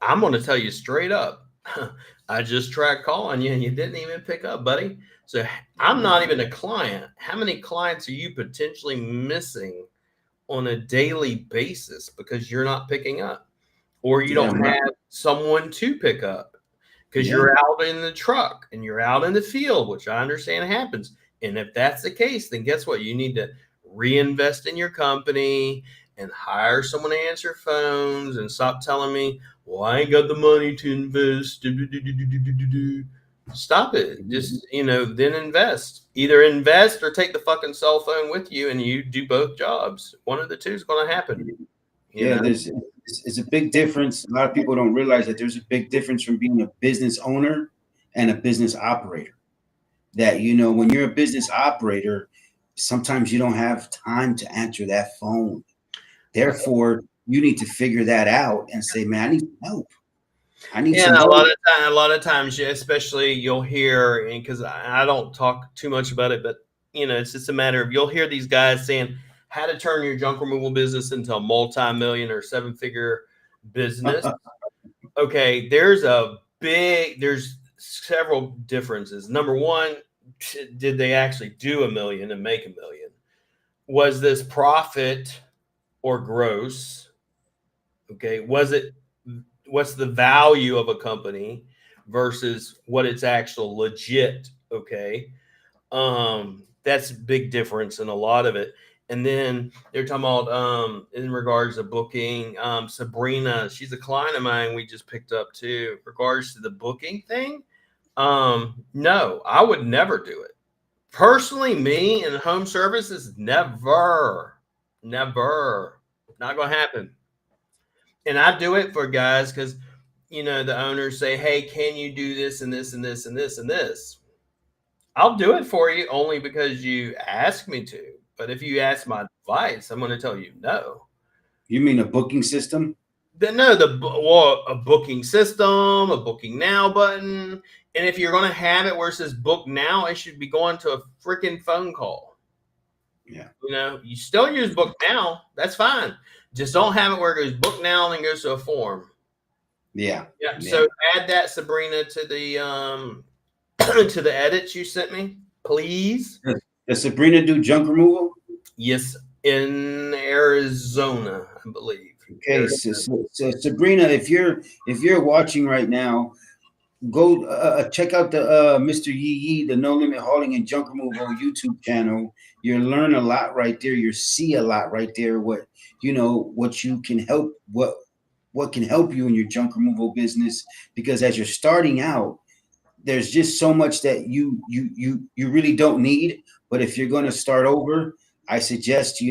I'm going to tell you straight up, I just tried calling you and you didn't even pick up, buddy. So I'm not even a client. How many clients are you potentially missing on a daily basis because you're not picking up, or you don't have someone to pick up because you're out in the truck and you're out in the field, which I understand happens. And if that's the case, then guess what? You need to reinvest in your company and hire someone to answer phones, and stop telling me, well, I ain't got the money to invest. Stop it. Just, then invest. Either invest or take the fucking cell phone with you and you do both jobs. One of the two is going to happen. It's a big difference. A lot of people don't realize that there's a big difference from being a business owner and a business operator. That, when you're a business operator, sometimes you don't have time to answer that phone. Therefore, you need to figure that out and say, man, I need help. I need some help. A lot of times, especially you'll hear, and because I don't talk too much about it, but it's just a matter of, you'll hear these guys saying how to turn your junk removal business into a multi-million or 7-figure business. Okay, there's several differences. Number one, did they actually do $1 million and make $1 million? Was this profit or gross? Okay, what's the value of a company versus what it's actual legit? Okay, that's a big difference in a lot of it. And then they're talking about in regards to booking. Sabrina, she's a client of mine we just picked up too. In regards to the booking thing, no, I would never do it. Personally, me in home services, never. Not going to happen. And I do it for guys because, the owners say, hey, can you do this and this and this and this and this? I'll do it for you only because you ask me to. But if you ask my advice, I'm going to tell you no. You mean a booking system? A booking system, a booking now button. And if you're going to have it where it says book now, it should be going to a freaking phone call. Yeah. You still use book now. That's fine. Just don't have it where it goes book now and then goes to a form. Yeah. So add that, Sabrina, to the to the edits you sent me, please. Does Sabrina do junk removal? Yes, in Arizona, I believe. Okay, so Sabrina, if you're watching right now, go check out the Mr. Yee, the No Limit Hauling and Junk Removal YouTube channel. You'll learn a lot right there. You'll see a lot right there. What you can help. what can help you in your junk removal business, because as you're starting out, there's just so much that you really don't need. But if you're going to start over, I suggest,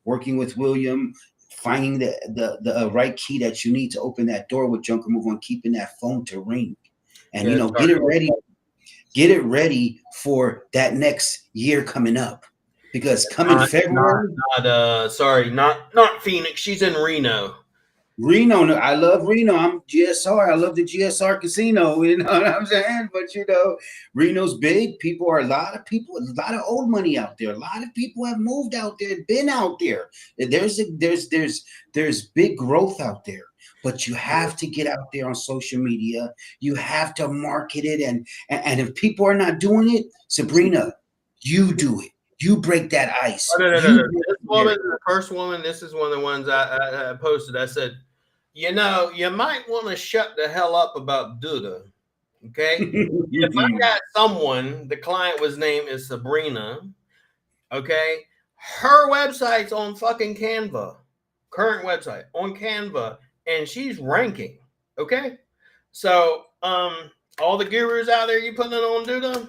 working with William, finding the right key that you need to open that door with junk removal, and keeping that phone to ring, and Yeah, get it ready for that next year coming up, because coming not, February. not Phoenix. She's in Reno. Reno, no, I love Reno. I'm GSR. I love the GSR casino. You know what I'm saying? But Reno's big. A lot of old money out there. A lot of people have moved out there, been out there. There's big growth out there. But you have to get out there on social media. You have to market it, and if people are not doing it, Sabrina, you do it. You break that ice. Oh, no, no, no, You no. break This the woman, barrier. the first woman, this is one of the ones I posted. I said, you might want to shut the hell up about Duda. Okay. If I got someone, the client was named is Sabrina. Okay. Her website's on fucking Canva, current website on Canva, and she's ranking. Okay. So, all the gurus out there, you putting it on Duda,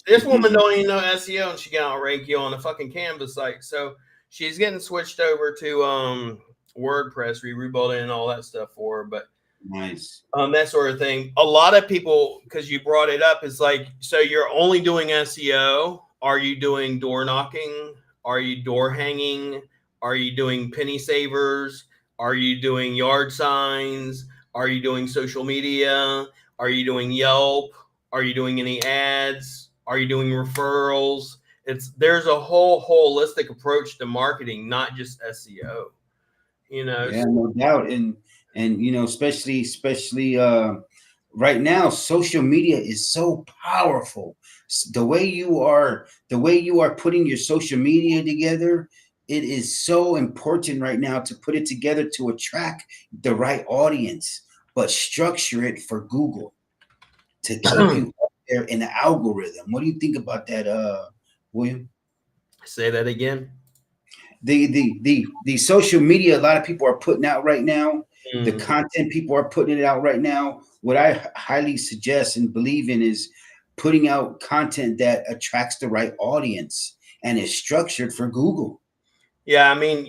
this woman don't even know SEO, and she can outrank you on a fucking Canva site. So she's getting switched over to WordPress, rebuilding and all that stuff for her. But Nice. that sort of thing. A lot of people, because you brought it up, is like, so you're only doing SEO? Are you doing door knocking? Are you door hanging? Are you doing penny savers? Are you doing yard signs? Are you doing social media? Are you doing Yelp? Are you doing any ads? Are you doing referrals? There's a whole holistic approach to marketing, not just SEO. Yeah, no doubt. And especially right now, social media is so powerful. The way you are putting your social media together, it is so important right now to put it together to attract the right audience, but structure it for Google to keep you up there in the algorithm. What do you think about that, William? Say that again. The social media a lot of people are putting out right now, the Mm. content people are putting it out right now, what I highly suggest and believe in is putting out content that attracts the right audience and is structured for Google. Yeah, I mean,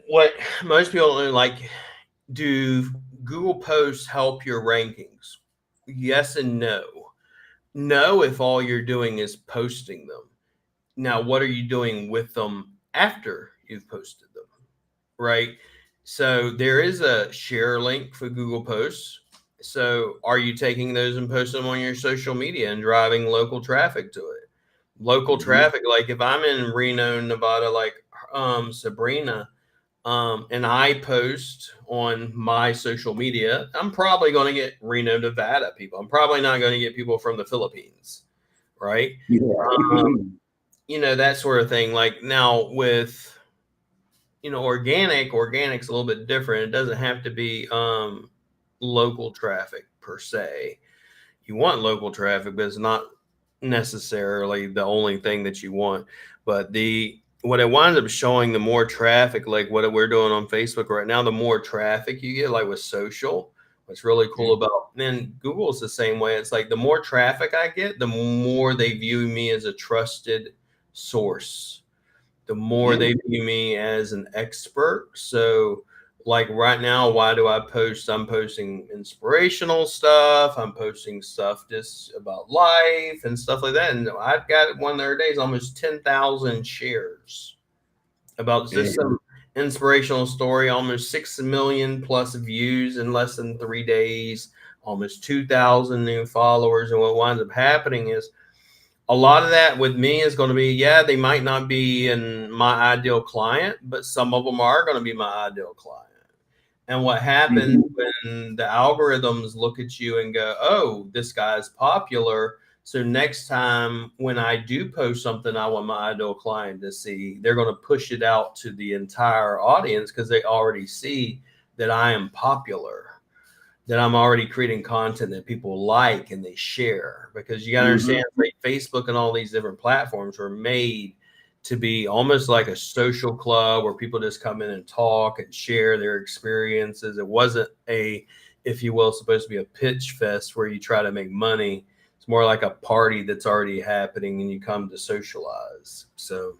what most people are like, do Google posts help your rankings? Yes and no. No, if all you're doing is posting them. Now, what are you doing with them after you've posted them? Right. So there is a share link for Google Posts. So are you taking those and posting them on your social media and driving local traffic to it? Local traffic, like if I'm in Reno, Nevada, like Sabrina, and I post on my social media, I'm probably going to get Reno, Nevada people. I'm probably not going to get people from the Philippines, right? Yeah. Um, that sort of thing. Like now with organic's a little bit different. It doesn't have to be local traffic per se. You want local traffic, but it's not necessarily the only thing that you want. But what it winds up showing, the more traffic, like what we're doing on Facebook right now, the more traffic you get, like with social. What's really cool about, then Google's the same way. It's like the more traffic I get, the more they view me as a trusted source, the more Yeah. they view me as an expert. So like right now, why do I post? I'm posting inspirational stuff. I'm posting stuff just about life and stuff like that. And I've got one of their days, almost 10,000 shares about just some inspirational story, almost 6 million plus views in less than 3 days, almost 2,000 new followers. And what winds up happening is a lot of that with me is going to be, they might not be in my ideal client, but some of them are going to be my ideal client. And what happens when the algorithms look at you and go, oh, this guy's popular. So next time when I do post something I want my ideal client to see, they're going to push it out to the entire audience because they already see that I am popular, that I'm already creating content that people like and they share. Because you got to understand, like Facebook and all these different platforms were made to be almost like a social club where people just come in and talk and share their experiences. It wasn't a, if you will, supposed to be a pitch fest where you try to make money. It's more like a party that's already happening and you come to socialize. So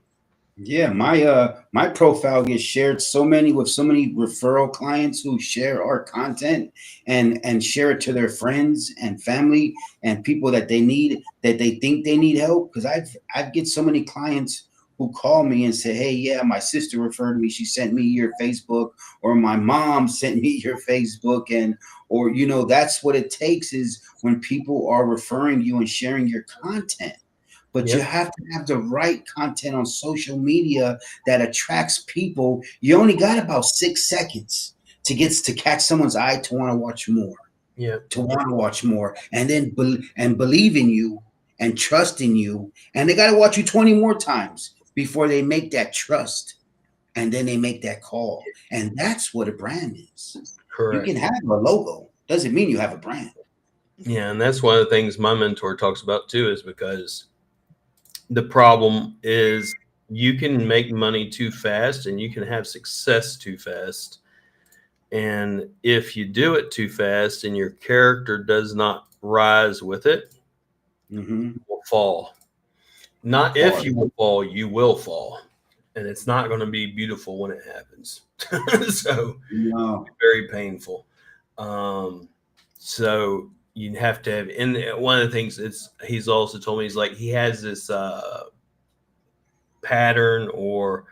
Yeah, my profile gets shared so many referral clients who share our content and share it to their friends and family and people that they need, that they think they need help. Because I've get so many clients who call me and say, "Hey, yeah, my sister referred me. She sent me your Facebook, or my mom sent me your Facebook." And or that's what it takes, is when people are referring you and sharing your content. But you yep, have to have the right content on social media that attracts people. You only got about 6 seconds to catch someone's eye, to want to watch more, yep, and then believe in you and trust in you, and they got to watch you 20 more times before they make that trust, and then they make that call. And that's what a brand is. You can correct. have a logo, doesn't mean you have a brand. Yeah, and that's one of the things my mentor talks about too, is because the problem is you can make money too fast and you can have success too fast. And if you do it too fast and your character does not rise with it, Mm-hmm. you will fall. Not if Hard. you will fall, you will fall. And it's not going to be beautiful when it happens. So No. very painful. Um, so you have to have, and one of the things it's, he's also told me, he's like, he has this pattern or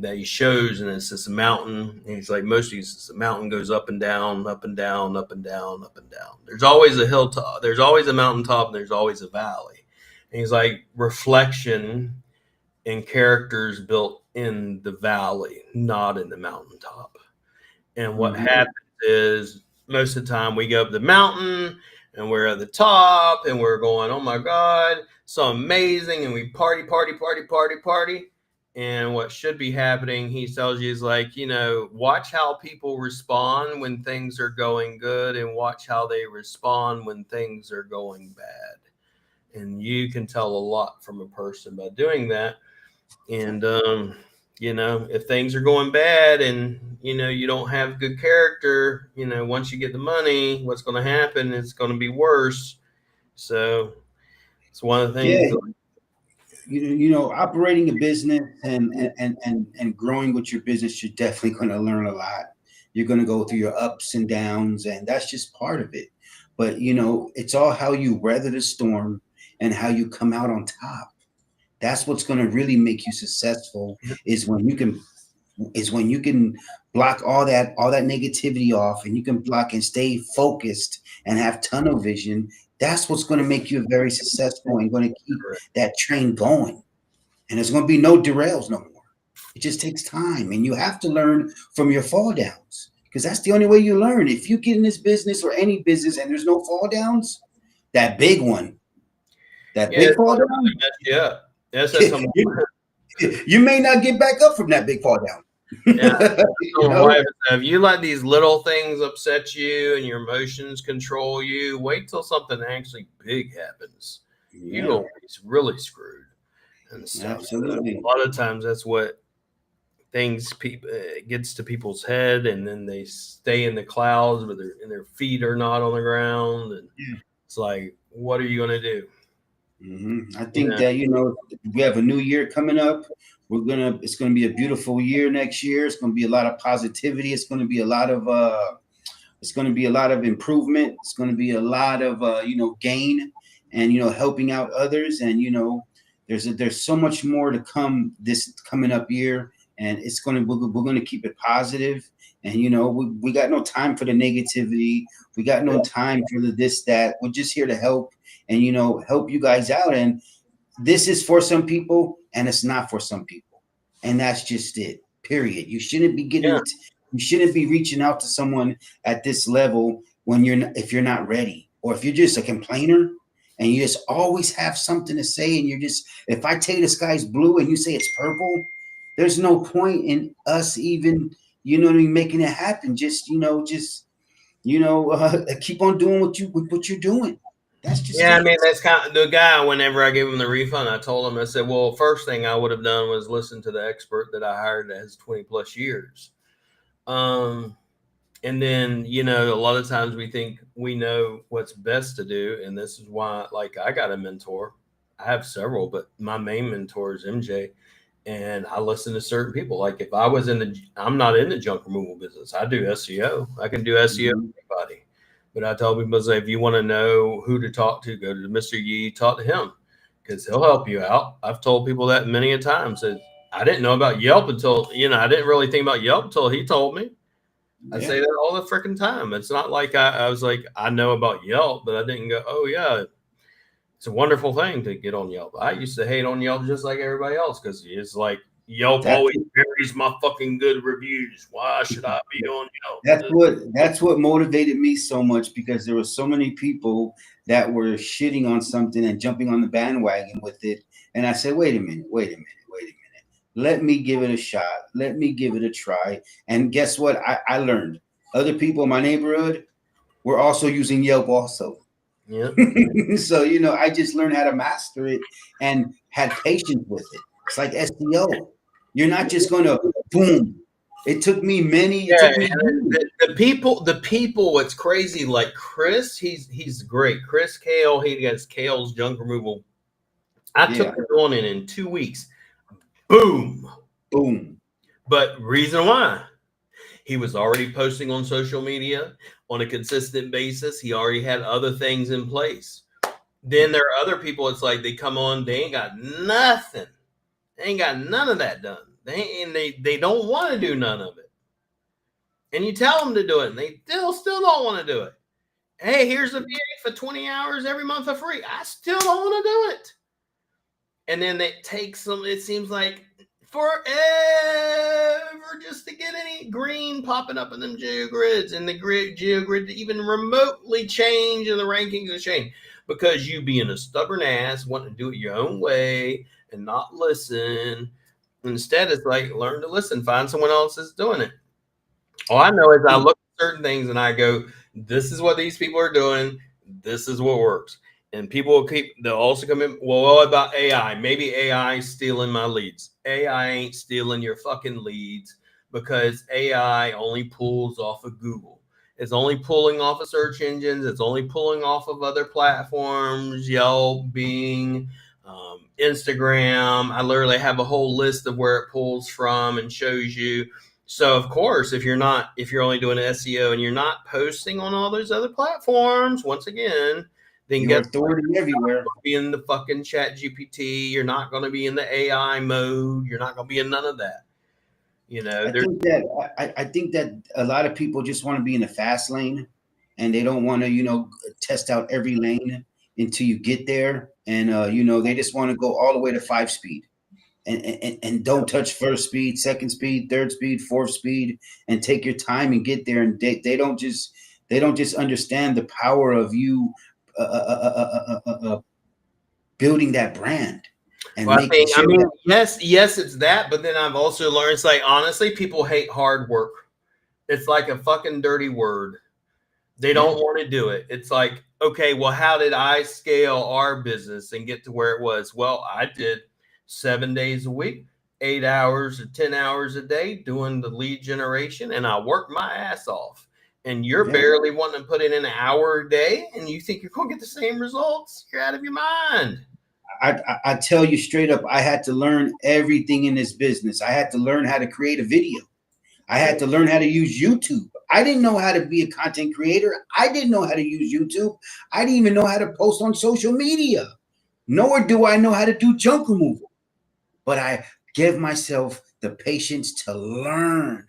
that he shows, and it's this mountain. And he's like, most of these, the mountain goes up and down, up and down, up and down, up and down. There's always a hilltop, there's always a mountaintop, and there's always a valley. And he's like, reflection and characters built in the valley, not in the mountaintop. And what Mm-hmm. happens is most of the time we go up the mountain and we're at the top and we're going, oh my God, so amazing. And we party, party, party, party, party. And what should be happening, he tells you, is like, watch how people respond when things are going good and watch how they respond when things are going bad. And you can tell a lot from a person by doing that. And if things are going bad and you don't have good character, once you get the money, what's going to happen is going to be worse. So it's one of the Yeah, things that, operating a business and growing with your business, you're definitely going to learn a lot. You're going to go through your ups and downs, and that's just part of it. But it's all how you weather the storm and how you come out on top. That's what's going to really make you successful, is when you can block all that negativity off, and you can block and stay focused and have tunnel vision. That's what's going to make you very successful and going to keep that train going. And there's going to be no derails no more. It just takes time, and you have to learn from your fall downs, because that's the only way you learn. If you get in this business or any business and there's no fall downs, that big one, that yeah, big it's fall going to really down, mess you up. That's something. you may not get back up from that big fall down. Yeah, you my know wife, if you let these little things upset you and your emotions control you, wait till something actually big happens. You Yeah, will be really screwed and stuff. So absolutely. a lot of times that's what things people gets to people's head, and then they stay in the clouds, but their feet are not on the ground, and it's like, what are you going to do? I You think know, that we have a new year coming up. It's gonna be a beautiful year next year. It's gonna be a lot of positivity. It's gonna be a lot of improvement. It's gonna be a lot of gain, and helping out others. And there's so much more to come this coming up year, and we're gonna keep it positive. And we got no time for the negativity. We got no time for the this that. We're just here to help, and help you guys out. And this is for some people and it's not for some people, and that's just it, period. yeah, You shouldn't be reaching out to someone at this level when if you're not ready, or if you're just a complainer and you just always have something to say, and if I tell you the sky's blue and you say it's purple, there's no point in us even what I mean, making it happen. Just keep on doing what you're doing. That's just Yeah, I mean, it. that's kind of the guy. Whenever I gave him the refund, I told him, I said, well, first thing I would have done was listen to the expert that I hired that has 20 plus years. Um, and then, a lot of times we think we know what's best to do. And this is why, like, I got a mentor. I have several, but my main mentor is MJ. And I listen to certain people. Like, if I was I'm not in the junk removal business. I do SEO. I can do SEO Mhm. for anybody. But I tell people, say, if you want to know who to talk to, go to Mr. Yee, talk to him because he'll help you out. I've told people that many a times. That I didn't know about Yelp until, I didn't really think about Yelp until he told me. I Yeah, say that all the freaking time. It's not like I was like, I know about Yelp, but I didn't go, oh, yeah, it's a wonderful thing to get on Yelp. I used to hate on Yelp just like everybody else because it's like Yelp that's always buries my fucking good reviews. Why should I be on Yelp? that's what motivated me so much, because there were so many people that were shitting on something and jumping on the bandwagon with it. And I said, wait a minute. Let me give it a shot. Let me give it a try. And guess what? I learned other people in my neighborhood were also using Yelp also. Yeah. So, I just learned how to master it and had patience with it. It's like SEO. You're not just going to boom. It Yeah, took me years. the people. What's crazy? Like Chris, he's great. Chris Kale, he gets Kale's junk removal. I took Yeah, it on in 2 weeks. Boom. boom. But reason why? He was already posting on social media on a consistent basis. He already had other things in place. Then there are other people. It's like they come on, they ain't got nothing. They ain't got none of that done. They don't want to do none of it. And you tell them to do it, and they still don't want to do it. Hey, here's a VA for 20 hours every month for free. I still don't want to do it. And then it takes them, it seems like forever just to get any green popping up in them geogrids and the geogrid to even remotely change and the rankings to change because you being a stubborn ass wanting to do it your own way and not listen. Instead, it's like learn to listen, find someone else that's doing it. All I know is I look at certain things and I go, this is what these people are doing. This is what works. And people they'll also come in, well, what about AI? Maybe AI is stealing my leads. AI ain't stealing your fucking leads because AI only pulls off of Google. It's only pulling off of search engines. It's only pulling off of other platforms, Yelp, Bing, Instagram. I literally have a whole list of where it pulls from and shows you. So of course, if you're only doing SEO and you're not posting on all those other platforms, once again, then Your guess what? authority everywhere. Be in the fucking Chat GPT. You're not going to be in the AI mode. You're not going to be in none of that. I There's think that I think that a lot of people just want to be in the fast lane, and they don't want to, test out every lane until you get there. And they just want to go all the way to 5 speed. And don't touch first speed, second speed, third speed, fourth speed, and take your time and get there. And they don't just understand the power of you building that brand and Well, making I sure mean, that. yes, it's that. But then I've also learned, it's like honestly, people hate hard work. It's like a fucking dirty word. They Yeah, don't want to do it. It's like, okay, well, how did I scale our business and get to where it was? Well, I did 7 days a week, 8 hours or 10 hours a day doing the lead generation, and I worked my ass off. And you're yeah. barely wanting to put in an hour a day, and you think you're going to get the same results? You're out of your mind. I tell you straight up, I had to learn everything in this business. I had to learn how to create a video. I Yeah. had to learn how to use YouTube. I didn't know how to be a content creator. I didn't know how to use YouTube. I didn't even know how to post on social media. Nor do I know how to do junk removal. But I give myself the patience to learn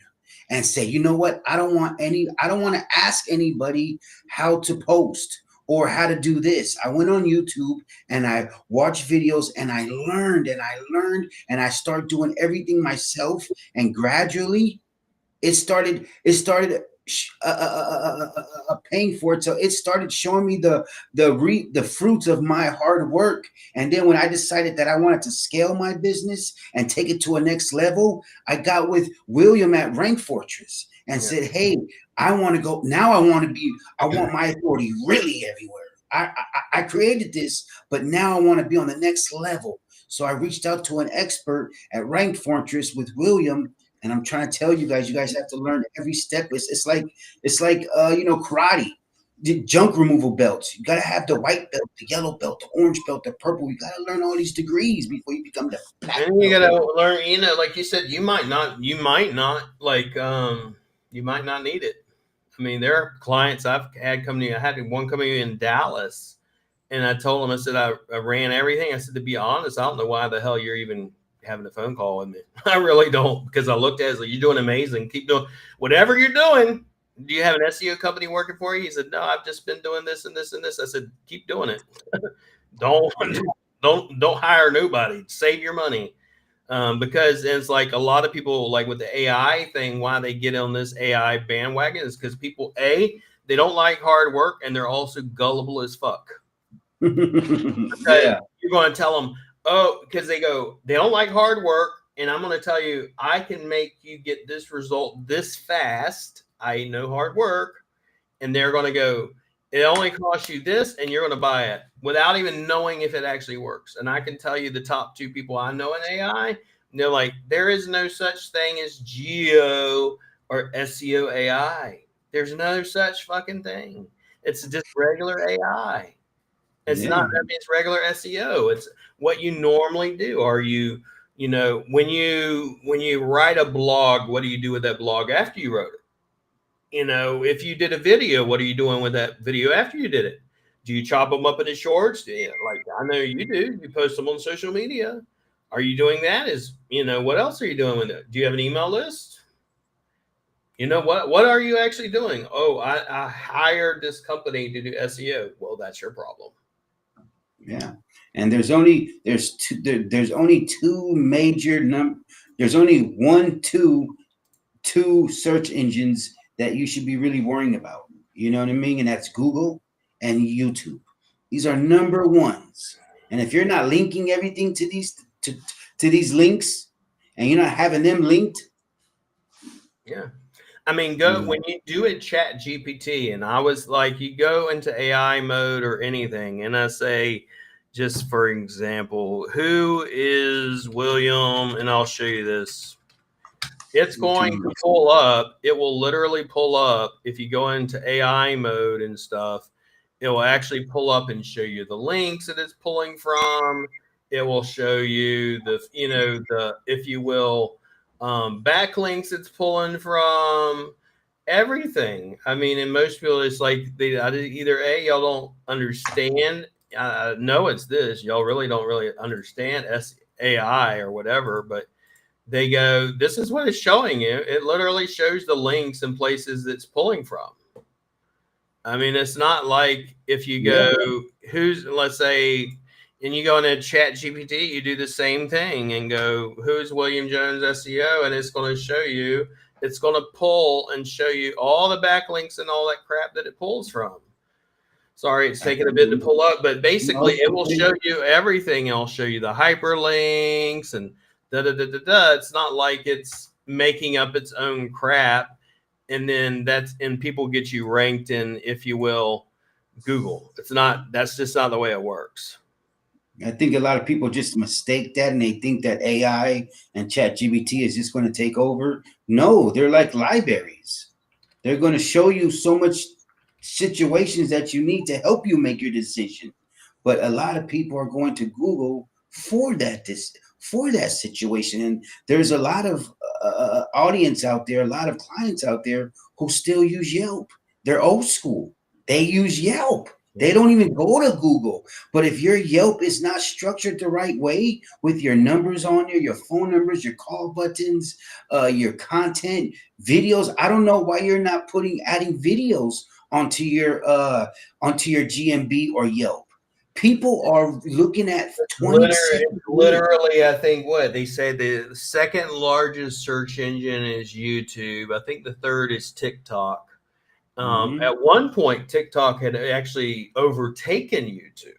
and say, you know what? I don't want to ask anybody how to post or how to do this. I went on YouTube and I watched videos and I learned and I learned and I started doing everything myself, and gradually it started paying for it. So it started showing me the fruits of my hard work. And then when I decided that I wanted to scale my business and take it to a next level, I got with William at Rank Fortress and Yeah. said, hey, I want to go now. I want my authority really everywhere. I created this, but now I want to be on the next level. So I reached out to an expert at Rank Fortress with William, and I'm trying to tell you guys have to learn every step. It's like karate, the junk removal belts. You gotta have the white belt, the yellow belt, the orange belt, the purple. You gotta learn all these degrees before you become the black And you belt. gotta learn, like you said, you might not need it. I mean, there are clients I've had come to me. I had one coming in Dallas, and I told him, I said, I ran everything. I said, to be honest, I don't know why the hell you're even having a phone call with me. I really don't, because I looked at it, like, you're doing amazing. Keep doing whatever you're doing. Do you have an SEO company working for you? He said, no, I've just been doing this and this and this. I said, keep doing it. don't don't hire nobody. Save your money. Because it's like a lot of people, like with the AI thing, why they get on this AI bandwagon is because people, they don't like hard work, and they're also gullible as fuck. Because Yeah. you're going to tell them, oh, because they don't like hard work, and I'm going to tell you, I can make you get this result this fast. I know hard work, and they're going to go, it only costs you this, and you're going to buy it without even knowing if it actually works. And I can tell you the top two people I know in AI, and they're like, there is no such thing as geo or SEO AI. There's no such fucking thing. It's just regular AI. It's not, Yeah. I mean, it's regular SEO. It's what you normally do. Are you, when you write a blog, what do you do with that blog after you wrote it? If you did a video, what are you doing with that video after you did it? Do you chop them up into shorts? Yeah, like I know you do. You post them on social media. Are you doing that? What else are you doing with it? Do you have an email list? What are you actually doing? Oh, I hired this company to do SEO. Well, that's your problem. Yeah. And there's only two major there's only two search engines that you should be really worrying about. You know what I mean? And that's Google and YouTube. These are number ones. And if you're not linking everything to these links, and you're not having them linked, Yeah. I mean, when you do a chat GPT, and I was like, you go into AI mode or anything, and I say, just for example, who is William? And I'll show you this. It's going to pull up. It will literally pull up. If you go into AI mode and stuff, it will actually pull up and show you the links that it's pulling from. It will show you if you will, backlinks it's pulling from, everything. I mean, and most people, it's like either y'all don't understand. No, it's this. Y'all don't really understand AI or whatever, but they go, this is what it's showing you. It literally shows the links and places it's pulling from. I mean, it's not like if you go, let's say, and you go into Chat GPT, you do the same thing and go, who's William Jones SEO? And it's going to show you, it's going to pull and show you all the backlinks and all that crap that it pulls from. Sorry, it's taking a bit to pull up, but basically it will show you everything. It'll show you the hyperlinks and da. It's not like it's making up its own crap, and then people get you ranked in, if you will, Google. That's just not the way it works. I think a lot of people just mistake that, and they think that AI and ChatGPT is just going to take over. No, they're like libraries. They're going to show you so much situations that you need to help you make your decision. But a lot of people are going to Google for that situation, and there's a lot of audience out there, a lot of clients out there who still use Yelp. They're old school. They use Yelp. They don't even go to Google. But if your Yelp is not structured the right way with your numbers on there, your phone numbers, your call buttons, your content, videos, I don't know why you're not adding videos onto your GMB or Yelp. People are looking at 26. Literally, I think what they say, the second largest search engine is YouTube. I think the third is TikTok. At one point, TikTok had actually overtaken YouTube.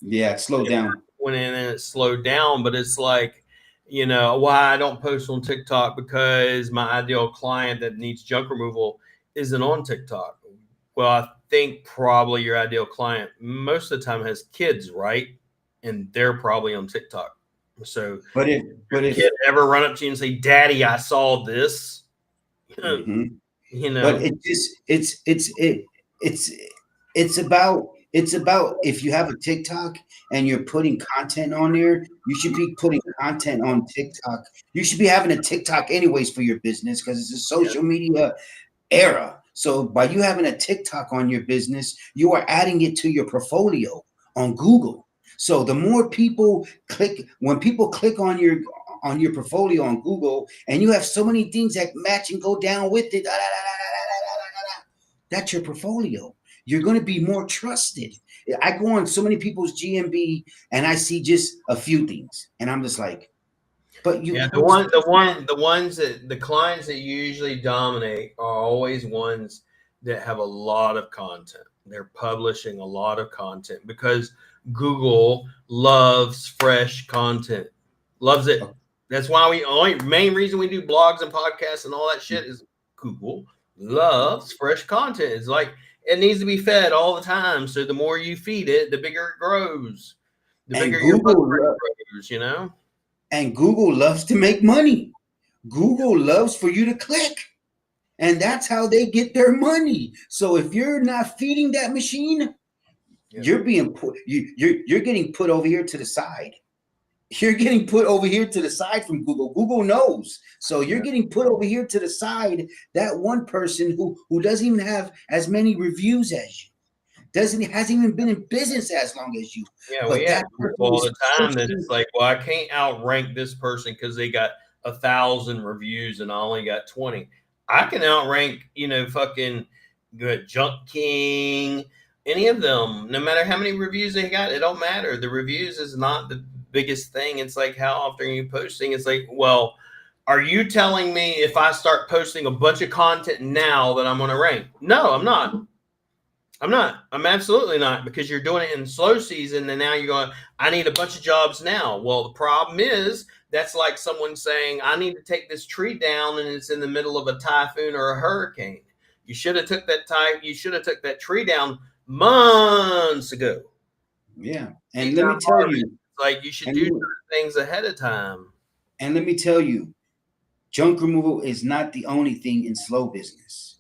Yeah, it slowed down. Went in and it slowed down, but it's like, why I don't post on TikTok, because my ideal client that needs junk removal isn't on TikTok. Well, I think probably your ideal client most of the time has kids, right? And they're probably on TikTok. So But if your but if kid ever run up to you and say, "Daddy, I saw this," mhm. you But know, it just it's it's about if you have a TikTok and you're putting content on there, you should be putting content on TikTok. You should be having a TikTok anyways for your business because it's a yeah, social media era. So by you having a TikTok on your business, you are adding it to your portfolio on Google. So the more people click, when people click on your portfolio on Google, and you have so many things that match and go down with it, that's your portfolio. You're going to be more trusted. I go on so many people's GMB and I see just a few things, and I'm just like, but you yeah. how much The ones that the clients that usually dominate are always ones that have a lot of content. They're publishing a lot of content because Google loves fresh content, loves it. That's why we only main reason we do blogs and podcasts and all that shit is Google loves fresh content. It's like it needs to be fed all the time. So the more you feed it, the bigger it grows. The and bigger your Google footprint grows, you know? and Google loves to make money. Google loves for you to click, and that's how they get their money. So if you're not feeding that machine, Yeah. you're being put you're getting put over here to the side. You're getting put over here to the side from Google. Google knows. So you're Yeah. getting put over here to the side. That one person who doesn't even have as many reviews as you, doesn't hasn't even been in business as long as you. Yeah, But we have that person people all is the time that pushing. it's like, well, I can't outrank this person because they got 1,000 reviews and I only got 20. I can outrank, fucking good Junk King, any of them. No matter how many reviews they got, it don't matter. The reviews is not the biggest thing. It's like how often are you posting? It's like, well, are you telling me if I start posting a bunch of content now that I'm going to rank? No, I'm not. I'm not. I'm absolutely not because you're doing it in slow season and now you're going, I need a bunch of jobs now. Well, the problem is that's like someone saying, I need to take this tree down and it's in the middle of a typhoon or a hurricane. You should have took that tree down months ago. Yeah. And let Anytime me tell harvest. you, Like you should and do certain things ahead of time. let me tell you, junk removal is not the only thing in slow business.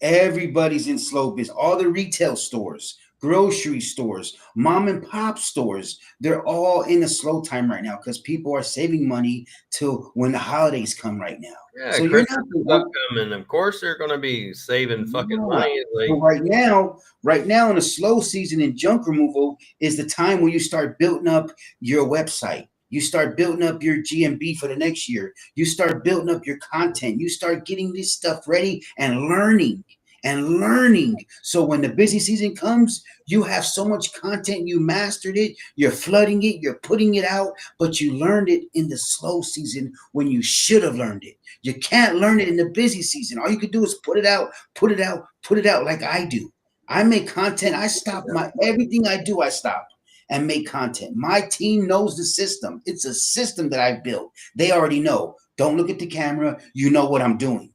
Everybody's in slow business. All the retail stores, grocery stores, mom and pop stores, they're all in a slow time right now because people are saving money till when the holidays come right now. Yeah, So you're not Christmas the is one. upcoming. Of course they're gonna be saving fucking Yeah. money. So Like right now in a slow season in junk removal is the time when you start building up your website. You start building up your GMB for the next year. You start building up your content. You start getting this stuff ready and learning and learning. So when the busy season comes, you have so much content, you mastered it, you're flooding it, you're putting it out, but you learned it in the slow season when you should have learned it. You can't learn it in the busy season. All you can do is put it out, put it out, put it out like I do. I make content. I stop my everything I do, I stop and make content. My team knows the system. It's a system that I built. They already know. Don't look at the camera. You know what I'm doing.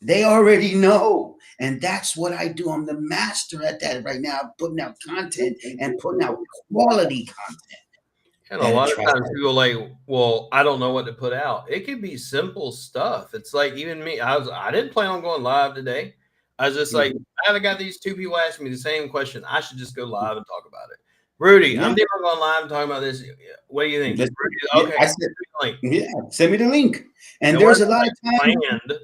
They already know. And that's what I do. I'm the master at that right now. I'm putting out content and putting out quality content and a that lot of attracts. times people are like, well, I don't know what to put out. It could be simple stuff. It's like even me, I didn't plan on going live today. I was just like, I haven't got these two people asking me the same question. I should just go live and talk about it. Rudy, Yeah. I'm never going live and talking about this. What do you think? Just, Rudy, yeah, okay, I said, like yeah, send me the link. And it there's a wasn't lot of like times, planned.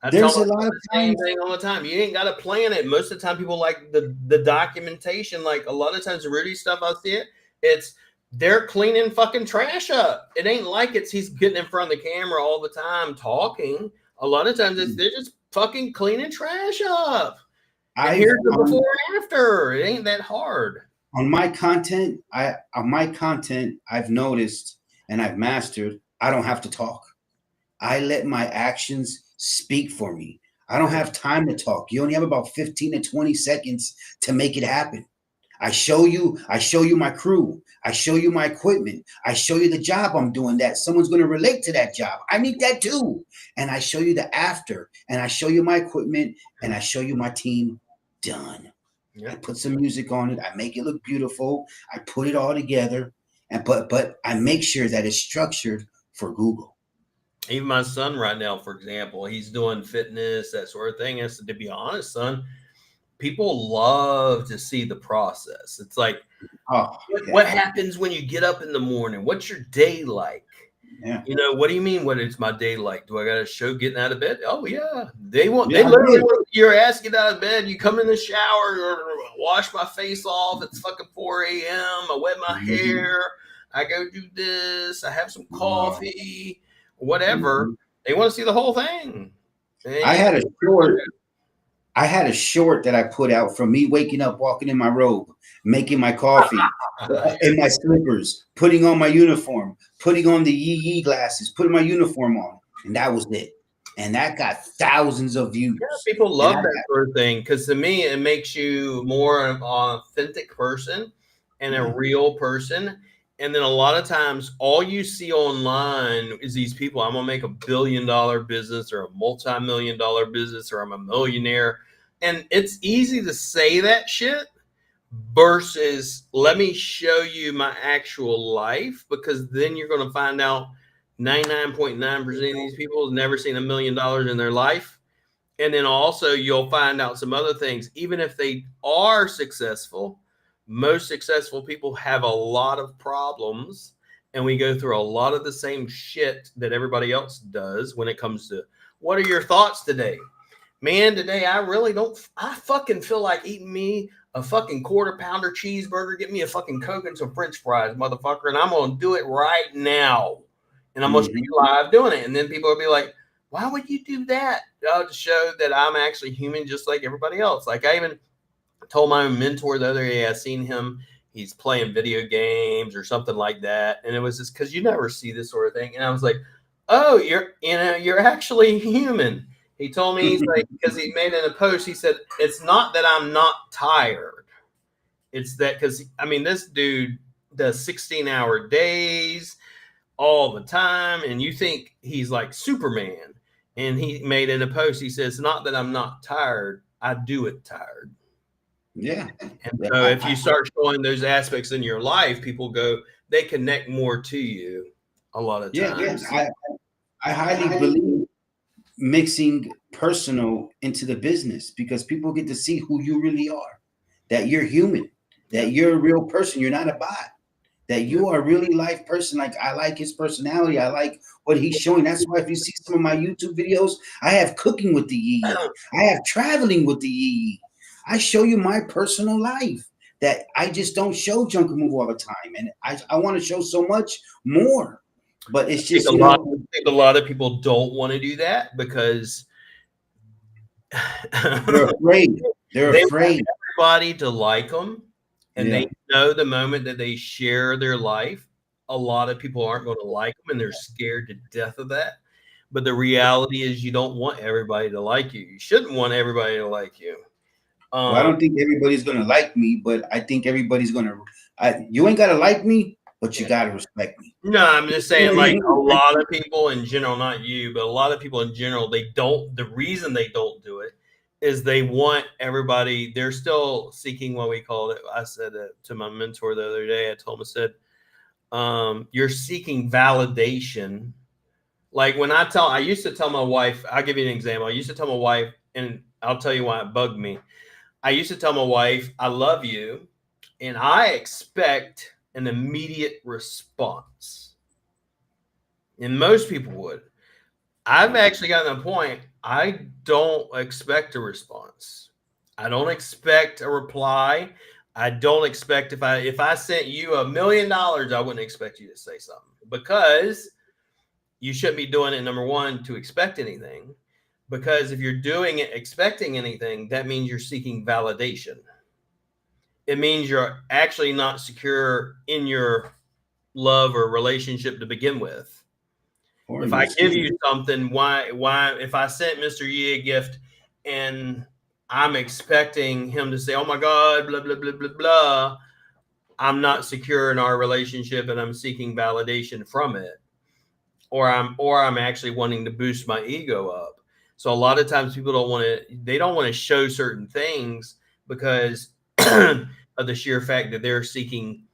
I tell there's myself a lot of the same times, thing all the time. You ain't got to plan it. Most of the time, people like the documentation. Like a lot of times, the Rudy stuff I see it's they're cleaning fucking trash up. It ain't like he's getting in front of the camera all the time talking. A lot of times, they're just fucking cleaning trash up. And I've here's the before and after. It ain't that hard. on my content, I've noticed and I've mastered, I don't have to talk. I let my actions speak for me. I don't have time to talk. You only have about 15 to 20 seconds to make it happen. I show you my crew. I show you my equipment. I show you the job I'm doing that someone's going to relate to that job. I need that too. And I show you the after and I show you my equipment and I show you my team done. Yeah. I put some music on it. I make it look beautiful. I put it all together, and but I make sure that it's structured for Google. Even my son right now, for example, he's doing fitness, that sort of thing. And so, to be honest, son, people love to see the process. It's like, Oh what yeah, happens when you get up in the morning? What's your day like? yeah, You know, what do you mean? What is my day like? Do I got to show getting out of bed? Oh yeah, they yeah. I literally did. want your ass get out of bed. You come in the shower, or wash my face off. It's fucking 4 a.m. I wet my Mhm. hair. I go do this. I have some Wow. coffee, whatever. Mhm. They want to see the whole thing. I They, had a short. I had a short that I put out from me waking up, walking in my robe, making my coffee, in my slippers, putting on my uniform, putting on the yee yee glasses, putting my uniform on, and that was it. And that got thousands of Yeah, views. people And I love that sort of thing because to me, it makes you more of an authentic person and a yeah, real person. And then a lot of times, all you see online is these people. I'm gonna make $1 billion business or a multi-million-dollar business, or I'm a millionaire. And it's easy to say that shit versus let me show you my actual life, because then you're gonna find out 99.9% of these people have never seen $1 million in their life. And then also you'll find out some other things. Even if they are successful, most successful people have a lot of problems, and we go through a lot of the same shit that everybody else does when it comes to what are your thoughts today? Man, today I really don't. I fucking feel like eating me a fucking quarter pounder cheeseburger, get me a fucking Coke and some French fries, motherfucker, and I'm gonna do it right now. And I'm gonna show mhm. you live doing it. And then people will be like, why would you do that? To show that I'm actually human just like everybody else. Like I even told my mentor the other day, I seen him, he's playing video games or something like that. And it was just because you never see this sort of thing. And I was like, oh, you're actually human. He told me, he's like, because he made in a post, he said, it's not that I'm not tired. It's that because I mean, this dude does 16-hour days all the time, and you think he's like Superman. And he made in a post, he says, not that I'm not tired, I do it tired. Yeah, And yeah. so if you start showing those aspects in your life, people go, they connect more to you a lot of Yeah, times. I highly believe mixing personal into the business because people get to see who you really are, that you're human, Yeah. that you're a real person, you're not a bot, that Yeah. you are a really life person. Like I like his personality, I like what he's showing. That's why if you see some of my YouTube videos, I have cooking with the yee, I have traveling with the yee. I show you my personal life that I just don't show Junker Move all the time, and I want to show so much more, but it's think just a lot I think a lot of people don't want to do that because they're afraid. They're they want afraid. everybody to like them, and they Yeah. know the moment that they share their life, a lot of people aren't going to like them, and they're scared to death of that. But the reality is, you don't want everybody to like you. You shouldn't want everybody to like you. Well, I Um, don't think everybody's gonna like me, but I think everybody's gonna. You ain't gotta like me, but you yeah. gotta respect me. No, I'm just saying, like a lot of people in general, not you, but a lot of people in general, they don't. The reason they don't do it is they want everybody. They're still seeking what we called it. I said it to my mentor the other day. I told him, I said, "You're seeking validation." Like when I used to tell my wife. I'll give you an example. I used to tell my wife, and I'll tell you why it bugged me. I used to tell my wife, "I love you," and I expect an immediate response. And most people would. I've actually gotten to a point I don't expect a response. I don't expect a reply. I don't expect if I sent you $1 million, I wouldn't expect you to say something because you shouldn't be doing it, number one, to expect anything. Because if you're doing it expecting anything, that means you're seeking validation. It means you're actually not secure in your love or relationship to begin with. Or If your I give skin. you something, why, if I sent Mr. Yi a gift and I'm expecting him to say, oh my God, blah, blah, blah, blah, blah, I'm not secure in our relationship and I'm seeking validation from it. Or I'm actually wanting to boost my ego up. So a lot of times people don't want to show certain things because of the sheer fact that they're seeking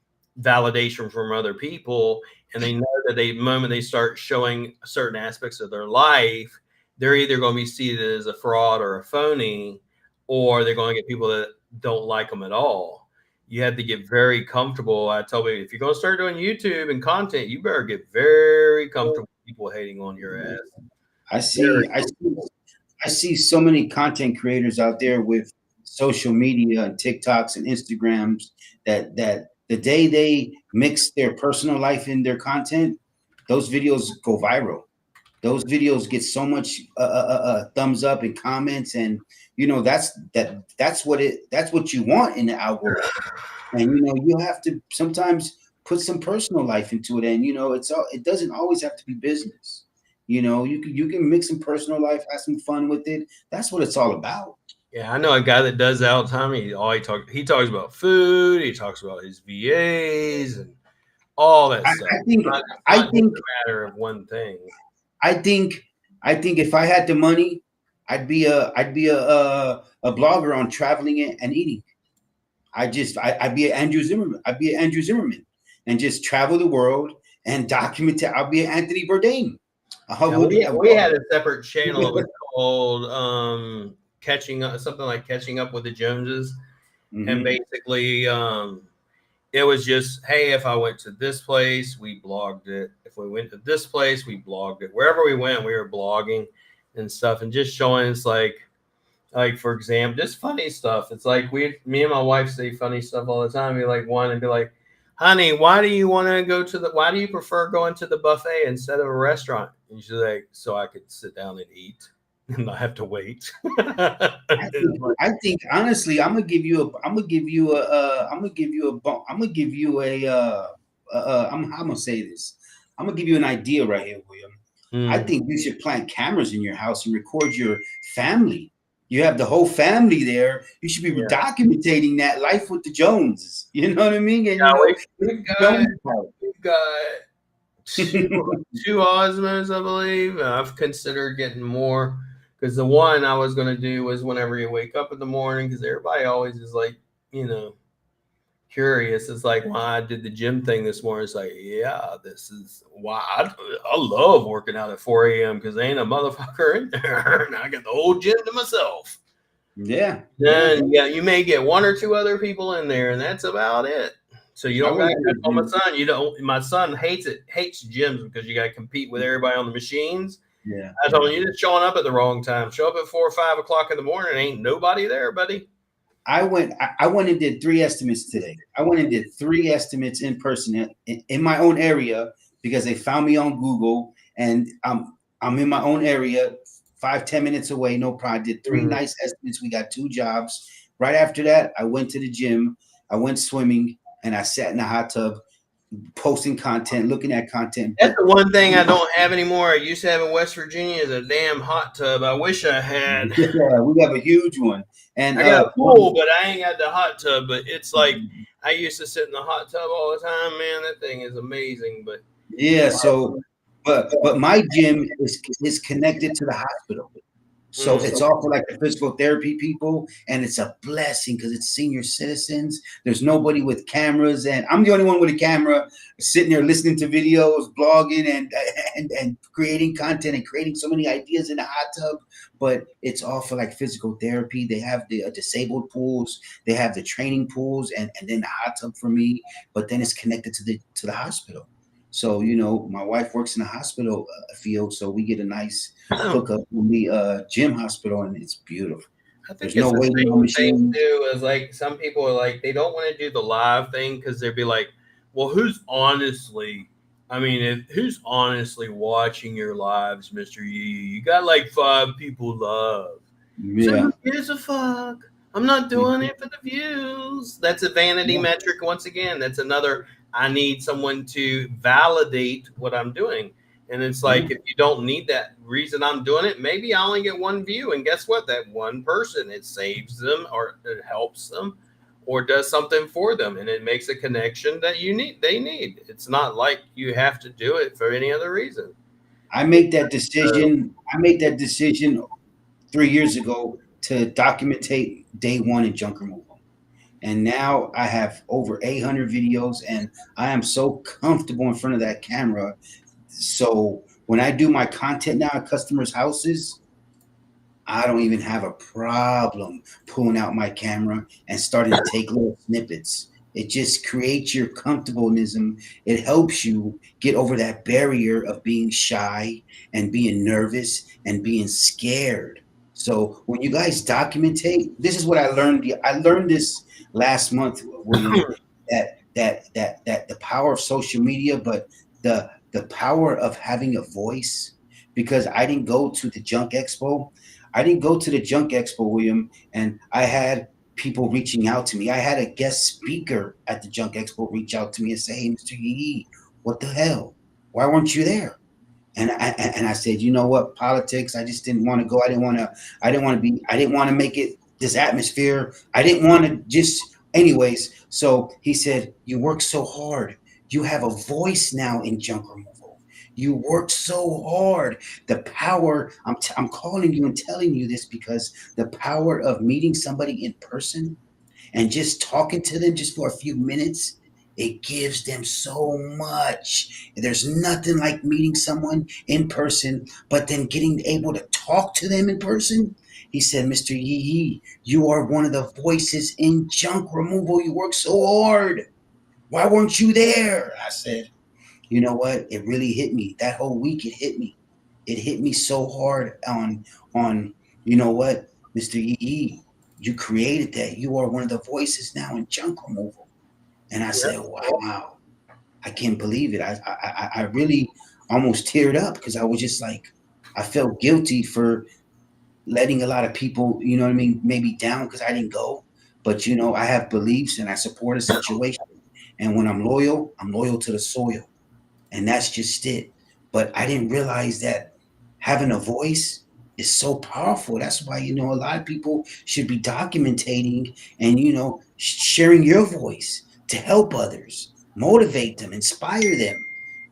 validation from other people, and they know that the moment they start showing certain aspects of their life, they're either going to be seen as a fraud or a phony, or they're going to get people that don't like them at all. You have to get very comfortable. I tell you, if you're going to start doing YouTube and content, you better get very comfortable with people hating on your ass. I Very see, I see, comfortable. I see so many content creators out there with social media and TikToks and Instagrams that the day they mix their personal life in their content, those videos go viral. Those videos get so much thumbs up and comments, and that's what you want in the algorithm. And you have to sometimes put some personal life into it, and it doesn't always have to be business. You can mix some personal life, have some fun with it. That's what it's all about. Yeah, I know a guy that does that all the time. He talks about food, he talks about his VAs and all that I, stuff. I think It's I not just think a matter of one thing. I think I think if I had the money, I'd be a blogger on traveling and eating. I'd be an Andrew Zimmerman. I'd be an Andrew Zimmerman and just travel the world and document it. I'll be an Anthony Bourdain. I Yeah, would. we had a separate channel. It was called catching up, something like catching up with the Joneses, and Mhm. basically it was just, hey, if I went to this place, we blogged it. If we went to this place, we blogged it. Wherever we went, we were blogging and stuff, and just showing it's like for example, just funny stuff. It's like me and my wife say funny stuff all the time. We like one and be like, honey, why do you want to go to why do you prefer going to the buffet instead of a restaurant? And she's like, so I could sit down and eat and not have to wait. I think honestly, I'm gonna say this. I'm gonna give you an idea right here, William. I Mm, think you should plant cameras in your house and record your family. You have the whole family there. You should be yeah. documenting that life with the Joneses. You know what I mean? And Yeah, we've the got Jones part. we've got two two Osmos, I believe. I've considered getting more because the one I was going to do was whenever you wake up in the morning, because everybody always is like, you know, curious. It's like why I did the gym thing this morning. It's like, yeah, this is why I love working out at 4 a.m. because there ain't a motherfucker in there, and I got the whole gym to myself. Yeah, yeah. Then yeah, you may get one or two other people in there, and that's about it. So you I don't got went to. to I the told my gym. son, you don't. My son hates gyms because you got to compete with everybody on the machines. Yeah, I told yeah. him you're just showing up at the wrong time. Show up at 4 or 5 o'clock in the morning. Ain't nobody there, buddy. I went and did three estimates today. I went and did three estimates in person in my own area because they found me on Google, and I'm in my own area, 5-10 minutes away. No problem. I did three Mhm. nice estimates. We got two jobs. Right after that, I went to the gym. I went swimming, and I sat in the hot tub, posting content, looking at content. That's But the one thing I don't have anymore. I used to have in West Virginia is a damn hot tub. I wish I had. yeah, we have a huge one, and I got a pool, but I ain't got the hot tub. But it's like I used to sit in the hot tub all the time. Man, that thing is amazing. But yeah. So, but my gym is connected to the hospital. So mm, it's all for like the physical therapy people, and it's a blessing because it's senior citizens. There's nobody with cameras, and I'm the only one with a camera, sitting there listening to videos, blogging, and creating content and creating so many ideas in the hot tub. But it's all for like physical therapy. They have the disabled pools, they have the training pools, and then the hot tub for me. But then it's connected to the hospital. So my wife works in a hospital field, so we get a nice I hookup from the gym hospital, and it's beautiful. think There's it's no the waiting on same thing machines. too. As like some people are like they don't want to do the live thing because they'd be like, well, who's honestly? I mean, who's honestly watching your lives, Mister Yu? You got like 5 people live. So Yeah. who gives a fuck? I'm not doing it for the views. That's a vanity Yeah. metric once again. That's another I need someone to validate what I'm doing. And it's like Yeah. if you don't need that reason I'm doing it, maybe I only get one view. And guess what? That one person, it saves them or it helps them or does something for them. And it makes a connection that they need. It's not like you have to do it for any other reason. I It's, make that decision. I made that decision 3 years ago to day one in junk removal. And now I have over 800 videos, and I am so comfortable in front of that camera. So when I do my content now at customers' houses, I don't even have a problem pulling out my camera and starting to take little snippets. It just creates your comfortableness. It helps you get over that barrier of being shy and being nervous and being scared. So when you guys documentate, this is what I learned. I learned this last month, William, that the power of social media, but the power of having a voice. Because I didn't go to the junk expo, William, and I had people reaching out to me. I had a guest speaker at the Junk Expo reach out to me and say, "Hey, Mr. Yee, what the hell? Why weren't you there?" And I said, "You know what? Politics. I just didn't want to go. I didn't want to. I didn't want to be. I didn't want to make it this atmosphere. I didn't want to just." Anyways, so he said, "You work so hard. You have a voice now in junk removal. You work so hard. The power. I'm calling you and telling you this because the power of meeting somebody in person and just talking to them just for a few minutes, it gives them so much. There's nothing like meeting someone in person, but then getting able to talk to them in person." He said, "Mr. Yee, you are one of the voices in junk removal. You work so hard. Why weren't you there?" I said, "You know what? It really hit me. That whole week it hit me. It hit me so hard on you know what, Mr. Yee, you created that. You are one of the voices now in junk removal." And I Yeah. said, "Wow, I can't believe it." I really almost teared up because I was just like, I felt guilty for letting a lot of people, you know what I mean, maybe down because I didn't go. But I have beliefs and I support a situation. And when I'm loyal to the soil, and that's just it. But I didn't realize that having a voice is so powerful. That's why a lot of people should be documenting and sharing your voice to help others, motivate them, inspire them.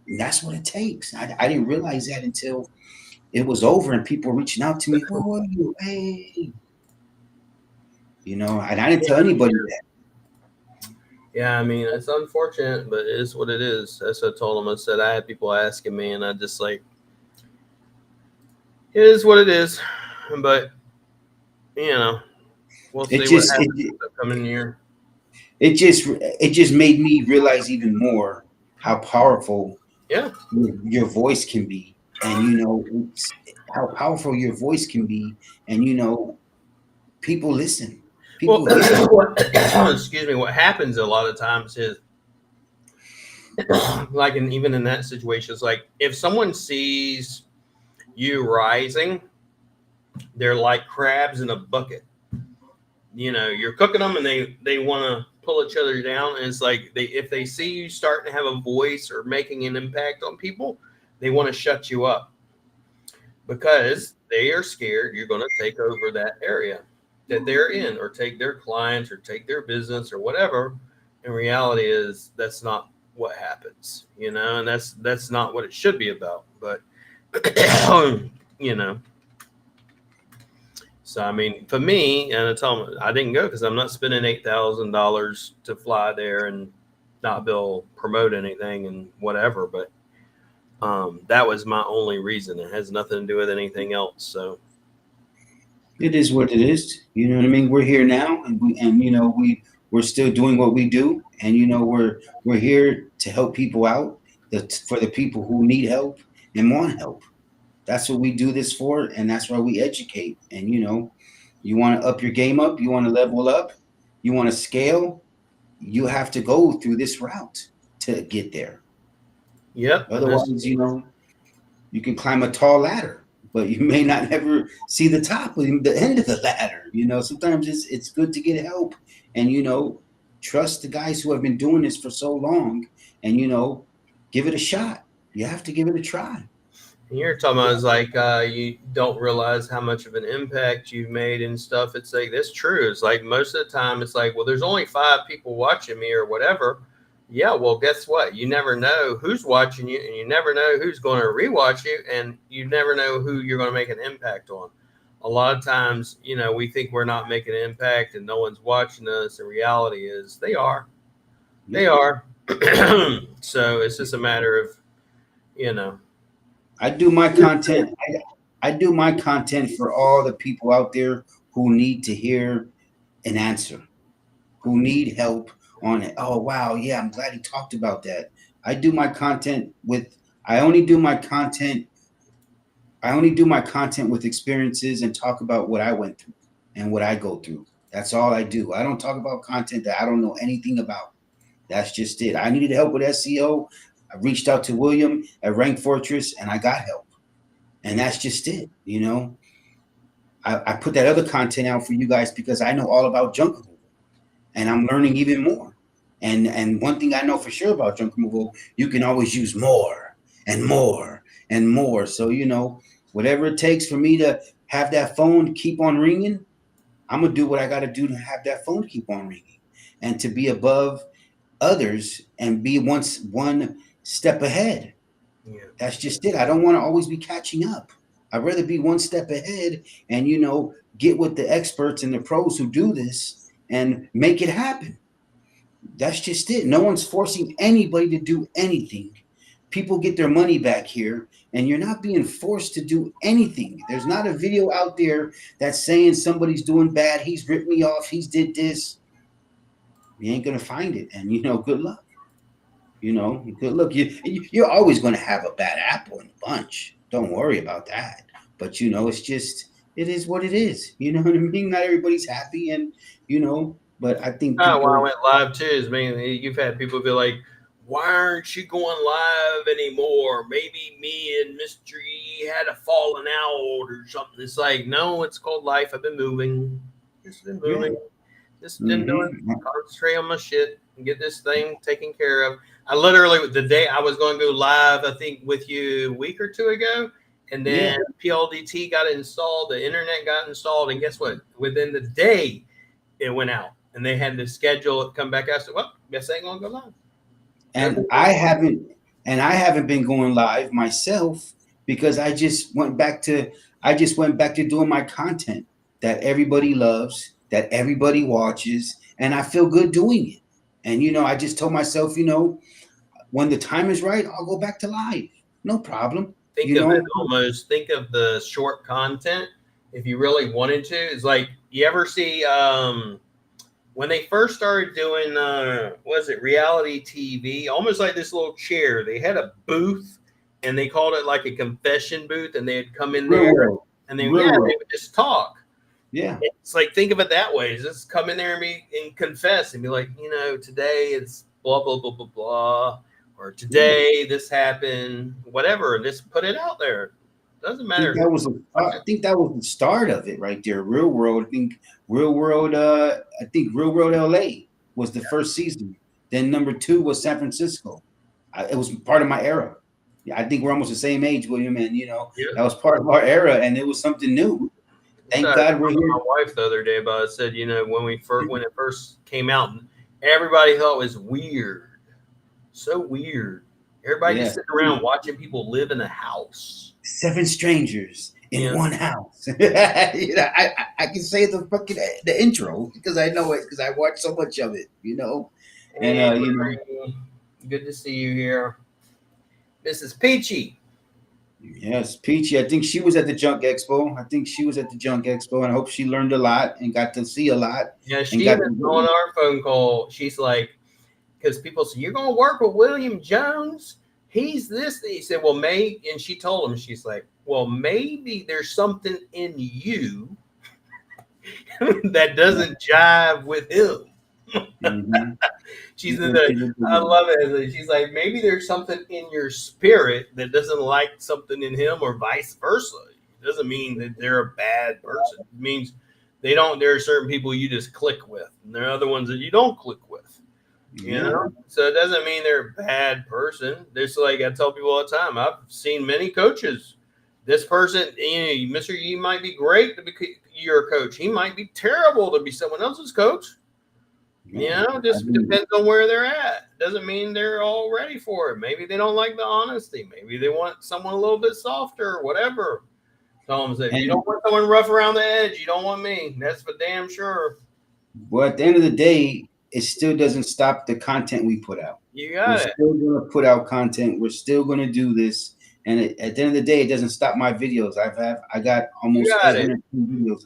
And that's what it takes. I didn't realize that until it was over and people were reaching out to me. "Where were you? Hey," and I didn't tell anybody that. Yeah, I mean, it's unfortunate, but it is what it is. That's what I told him. I said I had people asking me, and I just like, it is what it is. But you know, we'll It see what just happens it, the coming year. it just made me realize even more how powerful Yeah. your voice can be, and how powerful your voice can be, and people listen, Well, people hear you. excuse me. What happens a lot of times is, like, even in that situation, it's like if someone sees you rising, they're like crabs in a bucket. You're cooking them, and they want to pull each other down. And it's like if they see you starting to have a voice or making an impact on people, they want to shut you up because they are scared you're going to take over that area that they're in, or take their clients, or take their business, or whatever. In reality, is that's not what happens, and that's not what it should be about. But you know so I mean, for me, and I tell them I didn't go because I'm not spending $8,000 to fly there and not be able to promote anything and whatever. But that was my only reason. It has nothing to do with anything else. So It is what it is. You know what I mean? We're here now, and we're still doing what we do, and we're here to help people out, for the people who need help and want help. That's what we do this for, and that's why we educate. And you want to up your game up, you want to level up, you want to scale, you have to go through this route to get there. yep, and that's Otherwise, you can climb a tall ladder, but you may not ever see the top, the end of the ladder. Sometimes it's good to get help, and trust the guys who have been doing this for so long, and give it a shot. You have to give it a try. and you're talking about is like you don't realize how much of an impact you've made and stuff. It's like that's true. It's like most of the time, it's like, well, there's only 5 people watching me or whatever. Yeah, well, guess what? You never know who's watching you, and you never know who's going to rewatch you, and you never know who you're going to make an impact on. a lot of times, we think we're not making an impact and no one's watching us. The reality is they are. They Yeah. are. So it's just a matter of, you know. I do my content. I do my content for all the people out there who need to hear an answer, who need help on it. Oh wow, yeah, I'm glad he talked about that. I do my content with I only do my content I only do my content with experiences and talk about what I went through and what I go through. That's all I do. I don't talk about content that I don't know anything about. That's just it. I needed help with SEO. I reached out to William at Rank Fortress and I got help. And that's just it. I put that other content out for you guys because I know all about junk removal and I'm learning even more. And one thing I know for sure about junk removal, you can always use more and more and more. So, whatever it takes for me to have that phone keep on ringing, I'm gonna do what I gotta do to have that phone keep on ringing and to be above others and be one step ahead. Yeah. That's just it. I don't want to always be catching up. I'd rather be one step ahead and get with the experts and the pros who do this and make it happen. That's just it. No one's forcing anybody to do anything. People get their money back here and you're not being forced to do anything. There's not a video out there that's saying somebody's doing bad, he's ripped me off, he's did this. You ain't gonna find it. And good luck. Good look. You're always going to have a bad apple in the bunch. Don't worry about that. But it's just it is what it is. You know what I mean? Not everybody's happy, and But I think Why I people. went live too is, man, you've had people be like, "Why aren't you going live anymore? Maybe me and Mister E had a falling out or something." It's like, no, it's called life. I've been moving, just been Yeah. moving, just been doing, Mm-hmm. concentrate on my shit and get this thing taken care of. I literally, the day I was going to go live, I think with you a week or two ago, and then Yeah. PLDT got installed, the internet got installed, and guess what? Within the day it went out and they had to schedule it, come back. I said, well, guess I ain't gonna go live. And I haven't been going live myself because I just went back to doing my content that everybody loves, that everybody watches, and I feel good doing it. And I just told myself, when the time is right, I'll go back to live. No problem. Think of it almost, think of the short content if you really wanted to. It's like, you ever see when they first started doing was it reality TV, almost like this little chair. They had a booth and they called it like a confession booth, and they'd come in Real there world. and then Real yeah, world. they would just talk. Yeah. It's like, think of it that way. Just come in there and confess and be like, today it's blah blah blah blah blah, or today this happened, whatever, and just put it out there. Doesn't I think matter. that was the start of it right there. Real world. I think Real World LA was the first season. Then number 2 was San Francisco. It was part of my era. Yeah, I think we're almost the same age, William, and Yeah. that was part of our era, and it was something new. So Thank I God talked we're to here. my wife the other day about it. I said, when it first came out, everybody thought it was weird, so weird. Everybody just Yes, sitting around watching people live in a house. 7 strangers in Yeah, one house. I can say the intro because I know it because I watched so much of it. And hey, Larry, good to see you here, Mrs. Peachy. Yes, Peachy. I think she was at the Junk Expo. I think she was at the Junk Expo, and I hope she learned a lot and got to see a lot Yeah, and she got even on to. our phone call, she's like, because people say, you're going to work with William Jones. He's this. He said, well, maybe, and she told him, she's like, well, maybe there's something in you that doesn't jive with him. Mm-hmm. She's in the, I love it. She's like, maybe there's something in your spirit that doesn't like something in him, or vice versa. It doesn't mean that they're a bad person. It means there are certain people you just click with, and there are other ones that you don't click with. So it doesn't mean they're a bad person. There's, like I tell people all the time, I've seen many coaches. This person, Mr. You might be great to be your coach. He might be terrible to be someone else's coach. Just depends on where they're at. Doesn't mean they're all ready for it. Maybe they don't like the honesty. Maybe they want someone a little bit softer or whatever. Tell them that if you And don't want someone rough around the edge, you don't want me. That's for damn sure. well, at the end of the day, it still doesn't stop the content we put out. You We're got it. still going to put out content. We're still going to do this. And at the end of the day, it doesn't stop my videos. I got You almost got it. 800 videos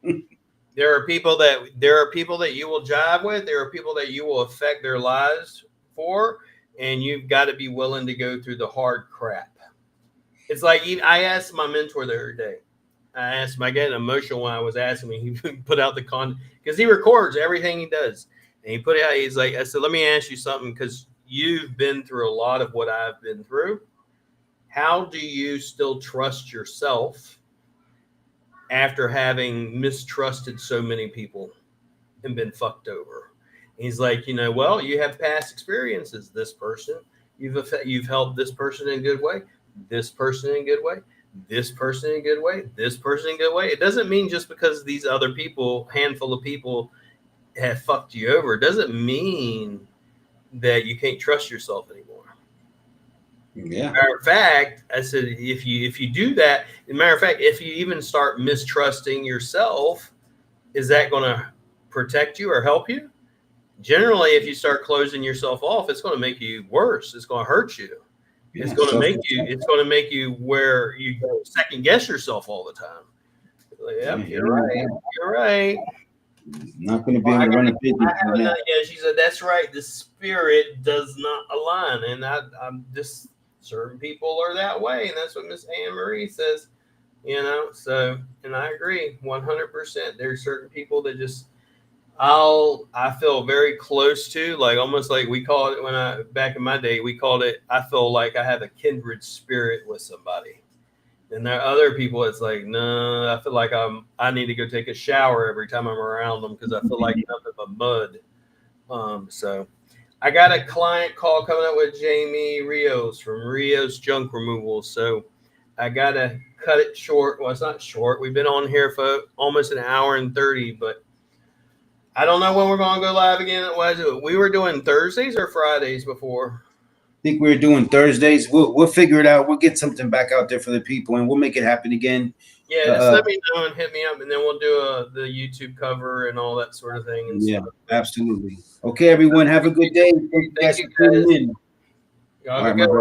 now. There are people that you will jive with. There are people that you will affect their lives for, and you've got to be willing to go through the hard crap. It's like I asked my mentor the other day. I asked him. I get emotional when I was asking him. He put out the content because he records everything he does, and he put it out. He's like, I said, let me ask you something because you've been through a lot of what I've been through. How do you still trust yourself after having mistrusted so many people and been fucked over? And he's like, well, you have past experiences. This person, you've helped this person in a good way, this person in a good way, this person in a good way, this person in a good way. It doesn't mean just because these other people, handful of people, have fucked you over, it doesn't mean that you can't trust yourself anymore. Yeah. Matter of fact, I said if you do that, matter of fact, if you even start mistrusting yourself, is that going to protect you or help you? Generally, if you start closing yourself off, it's going to make you worse. It's going to hurt you. Yeah, it's going to make you where you second guess yourself all the time. Like, yep, you're right. You're right. Not going to be able to run a business. She said, that's right. The spirit does not align. And I'm just, certain people are that way. And that's what Miss Anne Marie says, So, and I agree 100%. There's certain people that just, I feel very close to, like almost like we call it back in my day, we called it, I feel like I have a kindred spirit with somebody. And there are other people, it's like, no, I feel like I need to go take a shower every time I'm around them because I feel like nothing but mud. So I got a client call coming up with Jamie Rios from Rios Junk Removal. So I got to cut it short. Well, it's not short. We've been on here for almost an hour and 30, but I don't know when we're going to go live again. We were doing Thursdays or Fridays before. I think we're doing Thursdays. We'll figure it out. We'll get something back out there for the people, and we'll make it happen again. Yeah, just let me know and hit me up, and then we'll do the YouTube cover and all that sort of thing. And yeah, stuff. Absolutely. Okay, everyone, have a good day. Thank you guys for tuning in. All right, my brother.